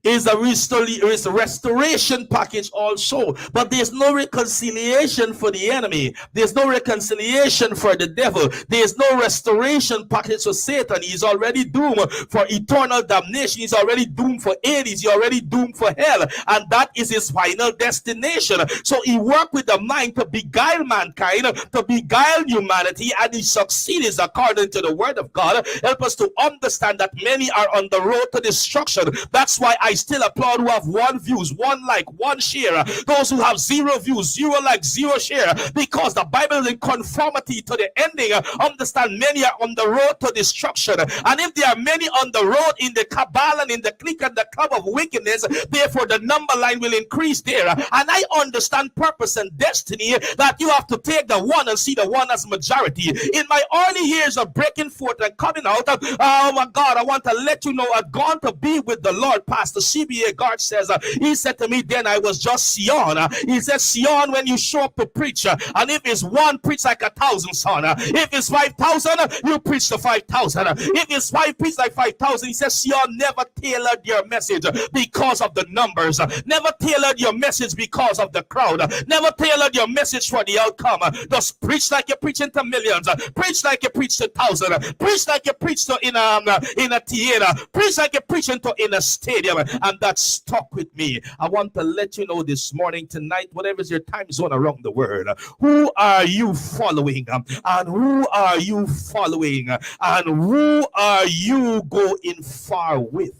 is a restoration package also, but there's no reconciliation for the enemy. There's no reconciliation for the devil. There's no restoration package for Satan. He's already doomed for eternal damnation. He's already doomed for Hades. He's already doomed for hell, and that is his final destination. So he worked with the mind to beguile mankind, to beguile humanity, and he succeeds according to the word of God. Help us to understand that many are on the road to destruction. That's why I still applaud who have 1 views, 1 like, 1 share. Those who have 0 views, 0 like, 0 share, because the Bible is in conformity to the ending. Understand, many are on the road to destruction, and if there are many on the road in the cabal and in the clique and the club of wickedness, therefore the number line will increase there. And I understand purpose and destiny, that you have to take the one and see the one as majority. In my early years of breaking forth and coming out, oh my God, I want to let you know I've gone to be with the Lord. Pastor CBA Guard says, he said to me then I was just Seon. He said, Seon, when you show up to preach, and if it's 1, preach like 1,000, son. If it's 5,000, you preach to 5,000. If it's 5, preach like 5,000. He says, Seon, never tailored your message because of the numbers. Never tailored your message because of the crowd. Never tailored your message for the outcome. Just preach like you're preaching to millions. Preach like you preach to 1,000. Preach like you preach to in a theater. Preach like you're preaching to in a stadium. And that stuck with me. I want to let you know this morning, tonight, whatever is your time zone around the world, who are you following? And who are you following? And who are you going far with?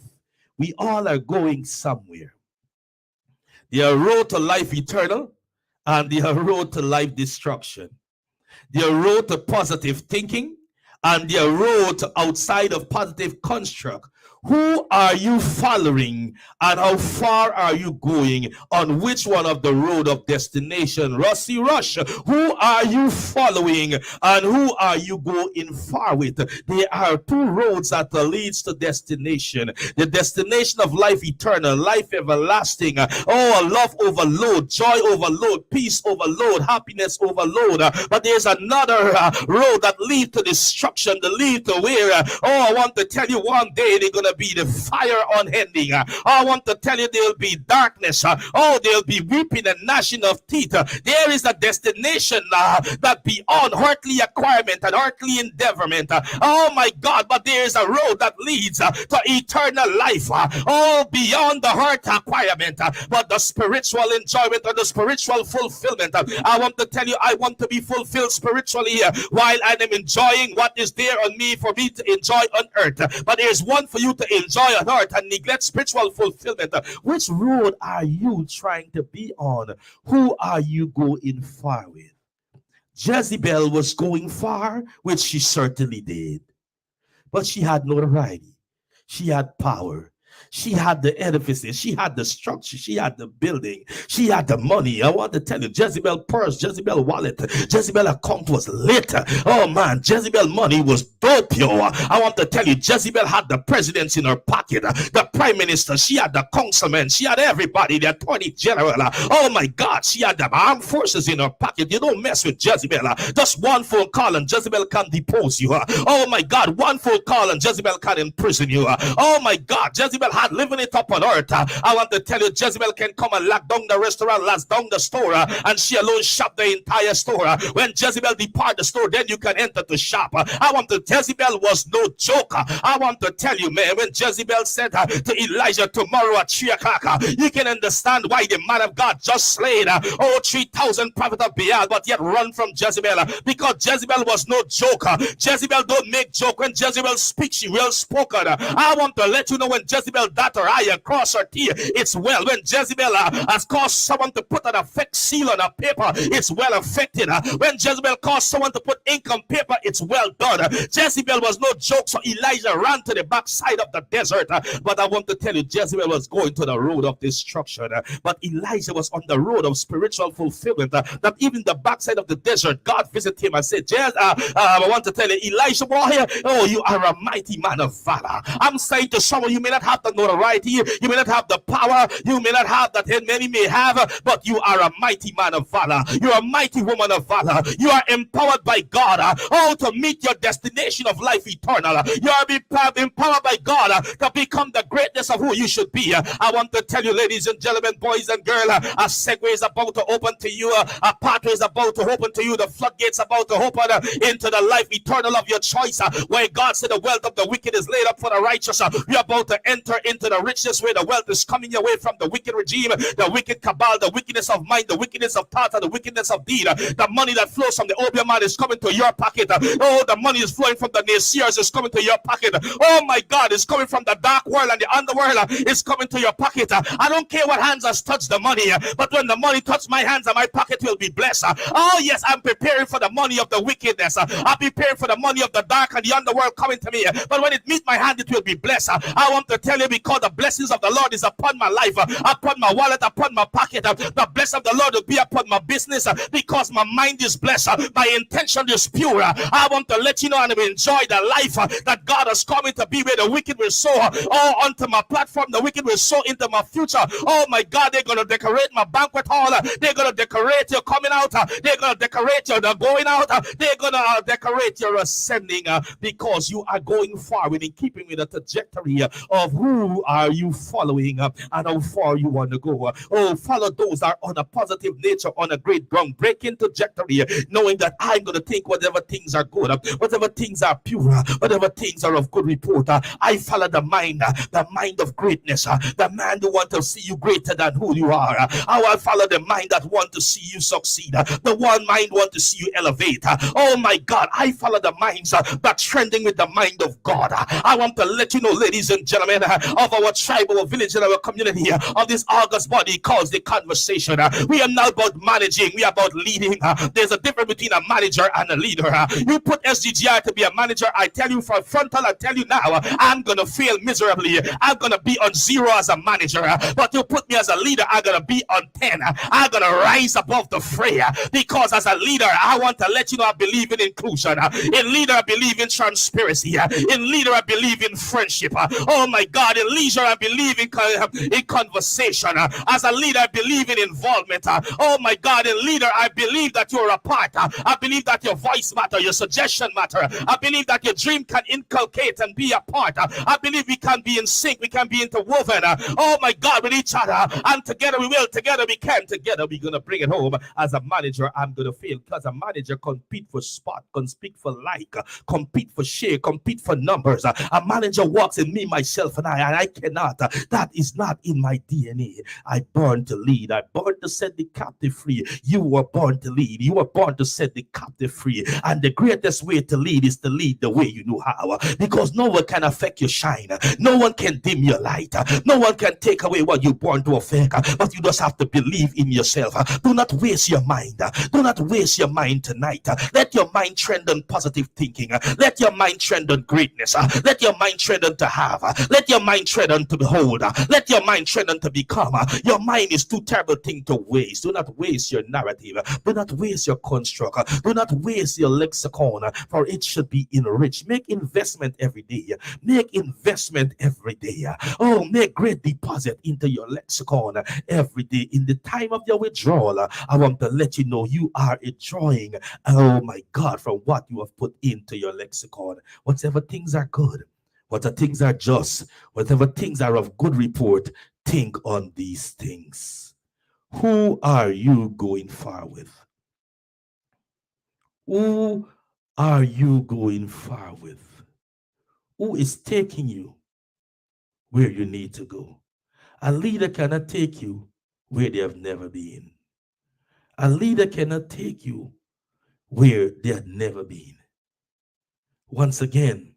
We all are going somewhere. There are road to life eternal, and there are road to life destruction. There are road to positive thinking, and there are road to outside of positive construct. Who are you following, and how far are you going on which one of the road of destination? Rusty Rush, who are you following, and who are you going far with? There are two roads that leads to destination. The destination of life eternal, life everlasting. Oh, love overload, joy overload, peace overload, happiness overload. But there's another road that leads to destruction, that leads to where, I want to tell you, one day they're going to be the fire unending. I want to tell you there'll be darkness. There'll be weeping and gnashing of teeth. There is a destination that beyond earthly acquirement and earthly endeavorment. Oh my God, but there is a road that leads to eternal life. Beyond the earth acquirement, but the spiritual enjoyment or the spiritual fulfillment. I want to tell you, I want to be fulfilled spiritually while I am enjoying what is there on me for me to enjoy on earth. But there's one for you to enjoy on earth and neglect spiritual fulfillment. Which road are you trying to be on? Who are you going far with? Jezebel was going far, which she certainly did. But she had notoriety. She had power. She had the edifices, she had the structure, she had the building, she had the money. I want to tell you, Jezebel purse, Jezebel wallet, Jezebel account was lit. Oh man, Jezebel money was dope, yo. I want to tell you, Jezebel had the presidents in her pocket, the prime minister, she had the councilmen, she had everybody, the attorney general. Oh my God, she had the armed forces in her pocket. You don't mess with Jezebel. Just one phone call and Jezebel can depose you. Oh my God, one phone call and Jezebel can imprison you. Oh my God, Jezebel had living it up on earth. I want to tell you, Jezebel can come and lock down the restaurant, lock down the store, and she alone shop the entire store. When Jezebel depart the store, then you can enter the shop. I want to, Jezebel was no joke. I want to tell you, man, when Jezebel said to Elijah, tomorrow at 3 o'clock, you can understand why the man of God just slayed 3,000 prophets of Baal, but yet run from Jezebel, because Jezebel was no joke. Jezebel don't make joke. When Jezebel speaks, she well spoken. I want to let you know, when Jezebel dot her I across her T, it's well. When Jezebel has caused someone to put an affect seal on a paper, it's well affected. When Jezebel caused someone to put ink on paper, it's well done. Jezebel was no joke, so Elijah ran to the backside of the desert. But I want to tell you, Jezebel was going to the road of destruction, but Elijah was on the road of spiritual fulfillment. That even the backside of the desert, God visited him and said, I want to tell you, Elijah, boy, you are a mighty man of valor. I'm saying to someone, you may not have the notoriety, you may not have the power, you may not have that many may have, but you are a mighty man of valor. You are a mighty woman of valor. You are empowered by God to meet your destination of life eternal. You are empowered by God to become the greatness of who you should be. I want to tell you, ladies and gentlemen, boys and girls, a segue is about to open to you, a pathway is about to open to you, the floodgates about to open into the life eternal of your choice, where God said the wealth of the wicked is laid up for the righteous. You're about to enter into the richness where the wealth is coming your way from the wicked regime, the wicked cabal, the wickedness of mind, the wickedness of thought, and the wickedness of deed. The money that flows from the opium man is coming to your pocket. The money is flowing from the naysayers is coming to your pocket. Oh my God, it's coming from the dark world and the underworld is coming to your pocket. I don't care what hands has touched the money, but when the money touches my hands and my pocket will be blessed. Oh yes, I'm preparing for the money of the wickedness. I'm preparing for the money of the dark and the underworld coming to me. But when it meets my hand, it will be blessed. I want to tell you, because the blessings of the Lord is upon my life, upon my wallet, upon my pocket. The blessing of the Lord will be upon my business, because my mind is blessed. My intention is pure. I want to let you know and enjoy the life that God has called me to be, where the wicked will sow onto my platform. The wicked will sow into my future. Oh my God, they're going to decorate my banquet hall. They're going to decorate your coming out. They're going to decorate your going out. They're going to decorate your ascending, because you are going forward in keeping with the trajectory of who are you following and how far you want to go. Follow those that are on a positive nature, on a great groundbreaking trajectory, knowing that I'm going to think whatever things are good, whatever things are pure, whatever things are of good report. I follow the mind of greatness, the man who wants to see you greater than who you are. I follow the mind that want to see you succeed, the one mind want to see you elevate. Oh my God, I follow the minds that trending with the mind of God. I want to let you know, ladies and gentlemen, of our tribe, our village, and our community, of this August body calls the conversation. We are not about managing, we are about leading. There's a difference between a manager and a leader. You put SGGI to be a manager, I tell you from frontal, I tell you now, I'm gonna fail miserably. I'm gonna be on 0 as a manager. But you put me as a leader, I'm gonna be on 10. I'm gonna rise above the fray, because as a leader, I want to let you know I believe in inclusion. In leader, I believe in transparency. In leader, I believe in friendship. Oh my God, in leader, I believe in conversation. As a leader, I believe in involvement. Oh my God, in leader, I believe that you're a part. I believe that your voice matter, your suggestion matter. I believe that your dream can inculcate and be a part. I believe we can be in sync, we can be interwoven. Oh my God, with each other, and together we will, together we can, together we're gonna bring it home. As a manager, I'm gonna fail because a manager compete for spot, compete for like, compete for share, compete for numbers. A manager walks in me, myself, and I cannot. That is not in my DNA. I born to lead. I born to set the captive free. You were born to lead. You were born to set the captive free. And the greatest way to lead is to lead the way you know how. Because no one can affect your shine. No one can dim your light. No one can take away what you're born to affect. But you just have to believe in yourself. Do not waste your mind. Do not waste your mind tonight. Let your mind trend on positive thinking. Let your mind trend on greatness. Let your mind trend on to have. Let your mind trend on to behold. Let your mind trend on to become. Your mind is too terrible thing to waste. Do not waste your narrative. Do not waste your construct. Do not waste your lexicon, for it should be enriched. Make investment every day. Make investment every day. Oh, make great deposit into your lexicon every day. In the time of your withdrawal, I want to let you know you are withdrawing, oh my God, from what you have put into your lexicon. Whatever things are good, whatever things are just, whatever things are of good report, think on these things. Who are you going far with? Who are you going far with? Who is taking you where you need to go? A leader cannot take you where they have never been. A leader cannot take you where they had never been. Once again,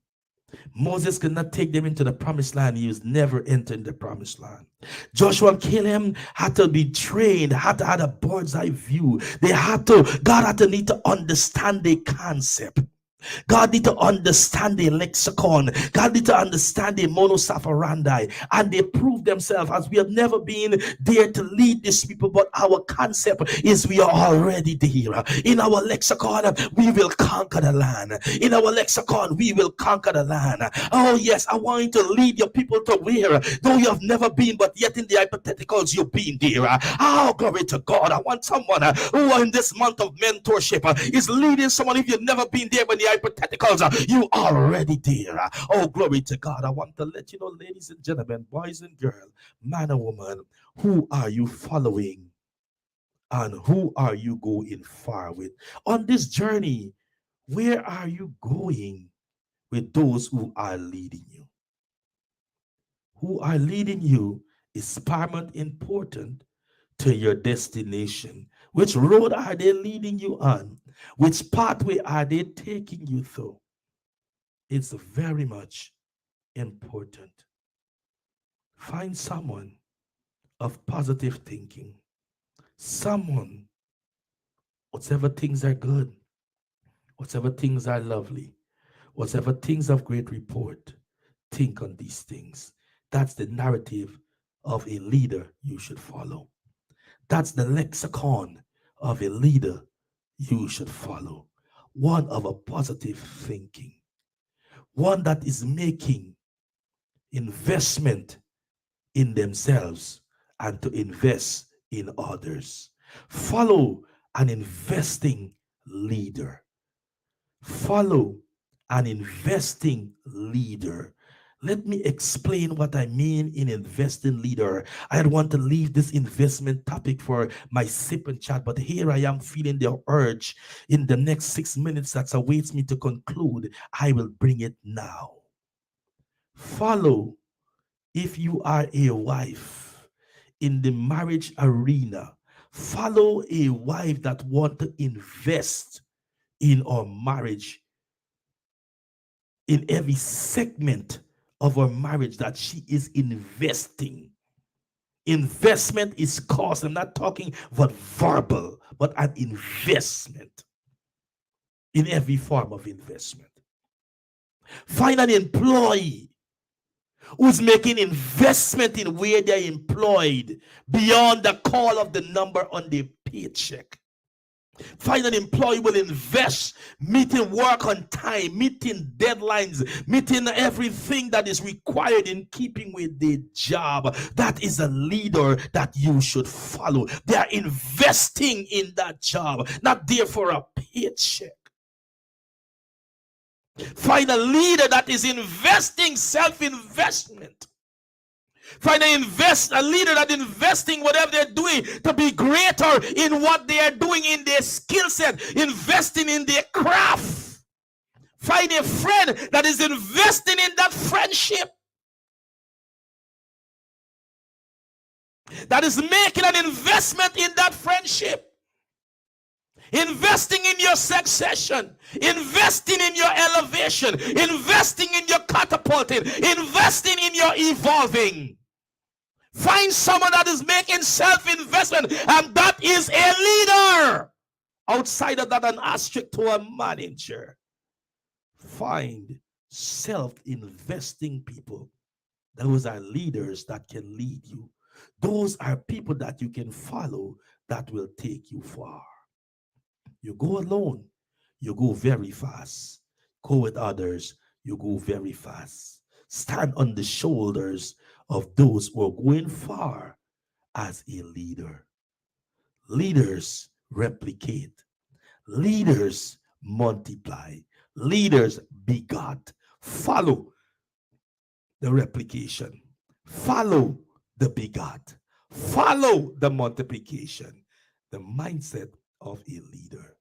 Moses could not take them into the promised land. He was never entering the promised land. Joshua and Caleb had to be trained, had to have a bird's eye view. God had to need to understand the concept. God need to understand the lexicon. God need to understand the modus operandi. And they prove themselves as we have never been there to lead these people. But our concept is we are already there. In our lexicon, we will conquer the land. In our lexicon, we will conquer the land. Oh yes, I want you to lead your people to where, though you have never been, but yet in the hypotheticals you've been there. Oh, glory to God. I want someone who in this month of mentorship is leading someone. If you've never been there, when the hypotheticals, you are already there. Oh, glory to God. I want to let you know, ladies and gentlemen, boys and girls, man and woman, who are you following and who are you going far with? On this journey, where are you going with those who are leading you? Who are leading you is paramount important to your destination. Which road are they leading you on? Which pathway are they taking you through? It's very much important. Find someone of positive thinking. Someone, whatever things are good, whatever things are lovely, whatever things of great report, think on these things. That's the narrative of a leader you should follow. That's the lexicon of a leader you should follow. One of a positive thinking. One that is making investment in themselves and to invest in others. Follow an investing leader. Follow an investing leader. Let me explain what I mean in investing leader. I want to leave this investment topic for my sip and chat, but here I am feeling the urge in the next 6 minutes that awaits me to conclude. I will bring it now. Follow, if you are a wife in the marriage arena, follow a wife that wants to invest in our marriage in every segment of her marriage that she is investing. Investment is cost. I'm not talking about verbal, but an investment in every form of investment. Find an employee who's making investment in where they're employed beyond the call of the number on their paycheck. Find an employee who will invest, meeting work on time, meeting deadlines, meeting everything that is required in keeping with the job. That is a leader that you should follow. They are investing in that job, not there for a paycheck. Find a leader that is investing, self-investment. Find a leader that investing whatever they're doing to be greater in what they are doing in their skill set, investing in their craft. Find a friend that is investing in that friendship, that is making an investment in that friendship. Investing in your succession, investing in your elevation, investing in your catapulting, investing in your evolving. Find someone that is making self-investment, and that is a leader. Outside of that, an asterisk to a manager. Find self-investing people. Those are leaders that can lead you. Those are people that you can follow that will take you far. You go alone, you go very fast. Go with others, you go very fast. Stand on the shoulders of those who are going far as a leader. Leaders replicate. Leaders multiply. Leaders begot. Follow the replication. Follow the begot. Follow the multiplication. The mindset of a leader.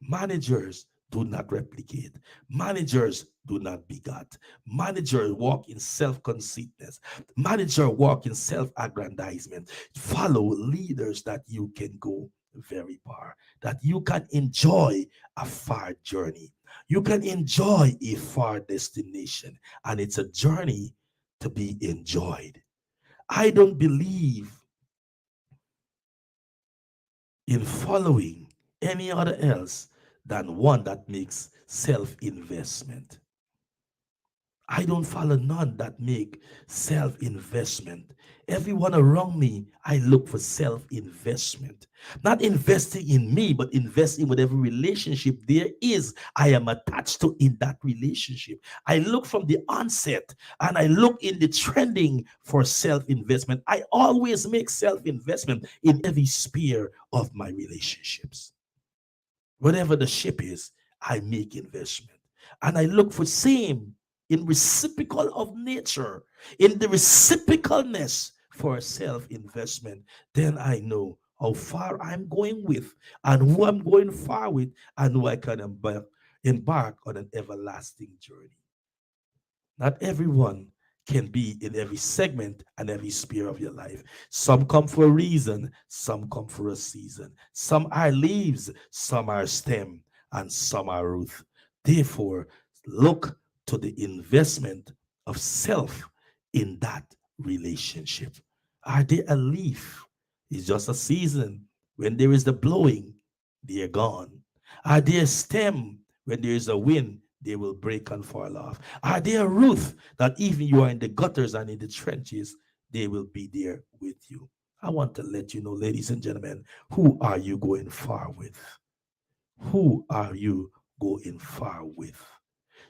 Managers do not replicate. Managers do not begot. Managers walk in self-conceitness. Managers walk in self-aggrandizement. Follow leaders that you can go very far, that you can enjoy a far journey. You can enjoy a far destination, and it's a journey to be enjoyed. I don't believe in following any other else than one that makes self-investment. I don't follow none that make self-investment. Everyone around me, I look for self-investment. Not investing in me, but investing in whatever relationship there is I am attached to in that relationship. I look from the onset and I look in the trending for self-investment. I always make self-investment in every sphere of my relationships. Whatever the ship is, I make investment. And I look for same in reciprocal of nature, in the reciprocalness for self-investment. Then I know how far I'm going with and who I'm going far with and who I can embark on an everlasting journey. Not everyone can be in every segment and every sphere of your life. Some come for a reason, some come for a season. Some are leaves, some are stem, and some are root. Therefore, look to the investment of self in that relationship. Are they a leaf? It's just a season. When there is the blowing, they are gone. Are they a stem? When there is a wind, they will break and fall off. Are they a root that even you are in the gutters and in the trenches, they will be there with you? I want to let you know, ladies and gentlemen, who are you going far with? Who are you going far with?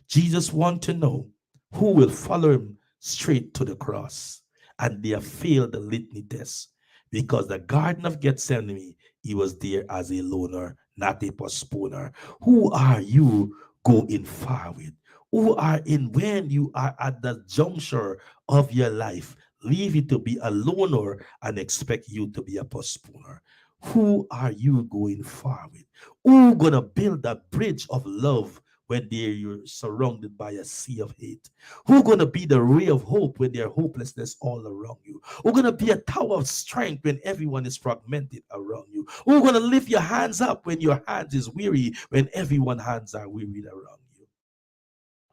Jesus wants to know who will follow him straight to the cross. And they have failed the litany test because the Garden of Gethsemane, he was there as a loner, not a postponer. Who are you going far with? Who are in when you are at the juncture of your life, leave you to be a loner and expect you to be a postponer? Who are you going far with? Who gonna build that bridge of love when you're surrounded by a sea of hate? Who's going to be the ray of hope when there's hopelessness all around you? Who's going to be a tower of strength when everyone is fragmented around you? Who's going to lift your hands up when your hands is weary, when everyone's hands are wearied around you?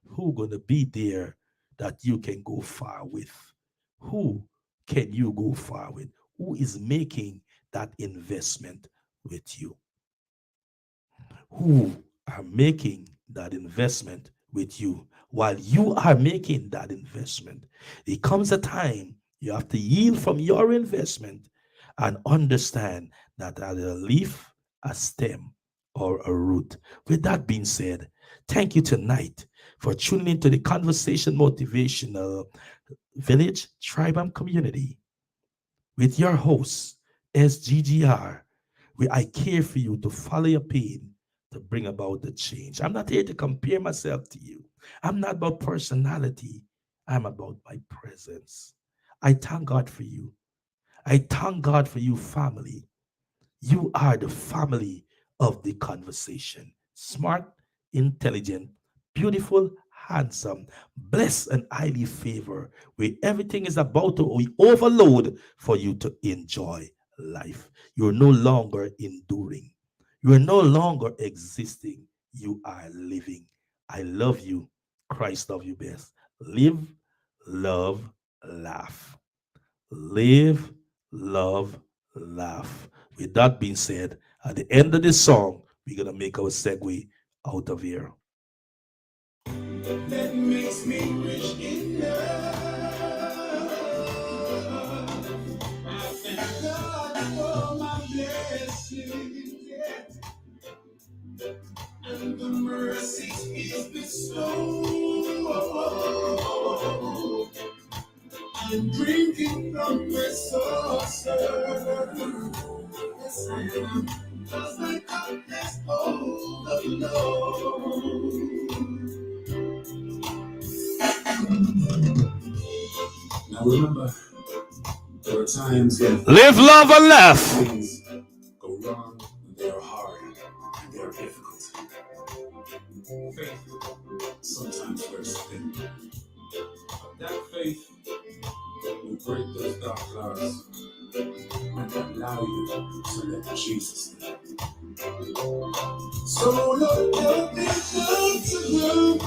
Who's going to be there that you can go far with? Who can you go far with? Who is making that investment with you? Who are making that investment with you? While you are making that investment, there comes a time you have to yield from your investment and understand that either a leaf, a stem, or a root. With that being said, thank you tonight for tuning into the Conversation Motivational Village Tribe and Community with your host, SGGR, where I care for you to follow your pain to bring about the change. I'm not here to compare myself to you. I'm not about personality. I'm about my presence. I thank God for you. I thank God for you, family. You are the family of the conversation. Smart, intelligent, beautiful, handsome, blessed, and highly favored, where everything is about to be overload for you to enjoy life. You're no longer enduring. You are no longer existing. You are living. I love you. Christ love you best. Live, love, laugh. Live, love, laugh. With that being said, at the end of this song, we're going to make our segue out of here. That makes me rich enough. I thank God for my blessings, yeah, and the mercies He's bestowed. I'm drinking from my saucer. Yes, I am. 'Cause my cup has overflowed. Now remember, there are times when Live, love, and laugh. things go wrong, and they are hard, and they are difficult. Faith sometimes wears thin. But that faith will break those dark clouds and allow you to let Jesus in. So Lord, help me come to know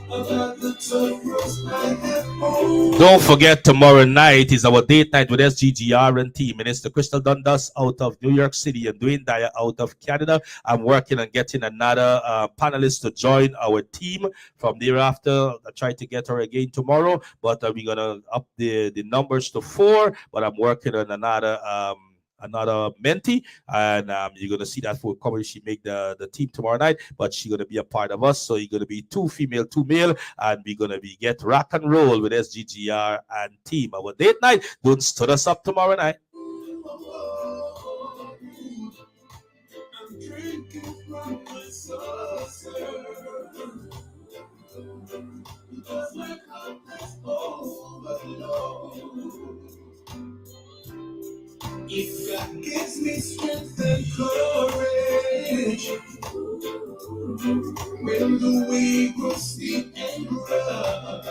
about the tough roads I have home. Don't forget, tomorrow night is our date night with SGGR and team. Minister Crystal Dundas out of New York City and Dwayne Dyer out of Canada. I'm working on getting another panelist to join our team from thereafter. I try to get her again tomorrow, but we're going to up the numbers to 4. But I'm working on another mentee, and you're gonna see that for comedy. She make the team tomorrow night, but she's gonna be a part of us. So you're gonna be 2 female, 2 male, and we're gonna be get rock and roll with SGGR and team. Our date night. Don't stir us up tomorrow night. I'm drinking from my saucer. Because my cup has overflowed. If God gives me strength and courage, when the way grows steep and rough,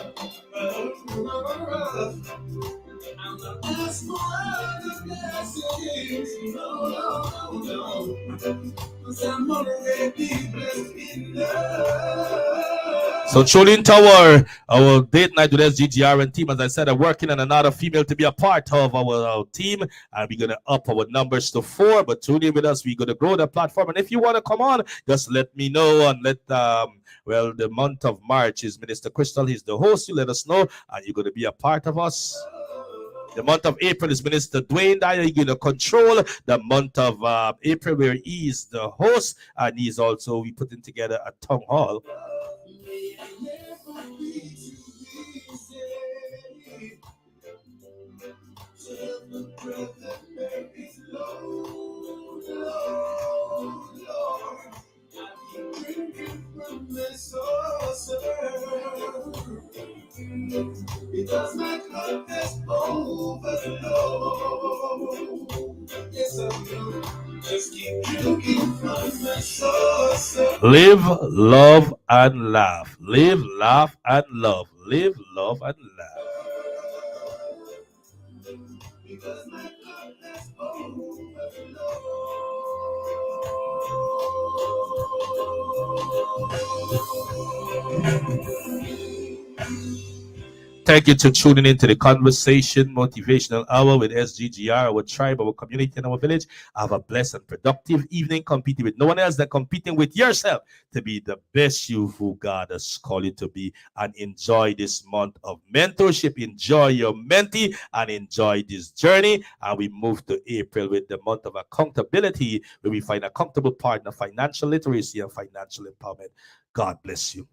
I'm not ask for other blessings, no, 'cause I'm already blessed enough. So tune into our date night with SGGR and team. As I said, I'm working on another female to be a part of our team, and we're gonna up our numbers to 4. But tune in with us. We're gonna grow the platform, and if you want to come on, just let me know and let well, the month of March is Minister Crystal. He's the host. You let us know, and you're gonna be a part of us. The month of April is Minister Dwayne Dyer. You're going to control the month of April, where he is the host, and he's also, we putting together a town hall. May I never be too easy. Tell the brother there is Lord. I've been drinking from the saucer. Because my cup has overflowed. Yes, I will. Just keep drinking from my saucer. Live, love, and laugh. Live, laugh, and love. Live, love, and laugh. Because my cup has overflowed. Thank you for tuning into the Conversation Motivational Hour with SGGR, our tribe, our community, and our village. Have a blessed and productive evening, competing with no one else than competing with yourself to be the best you who God has called you to be. And enjoy this month of mentorship. Enjoy your mentee and enjoy this journey. And we move to April with the month of accountability, where we find a comfortable partner, financial literacy, and financial empowerment. God bless you.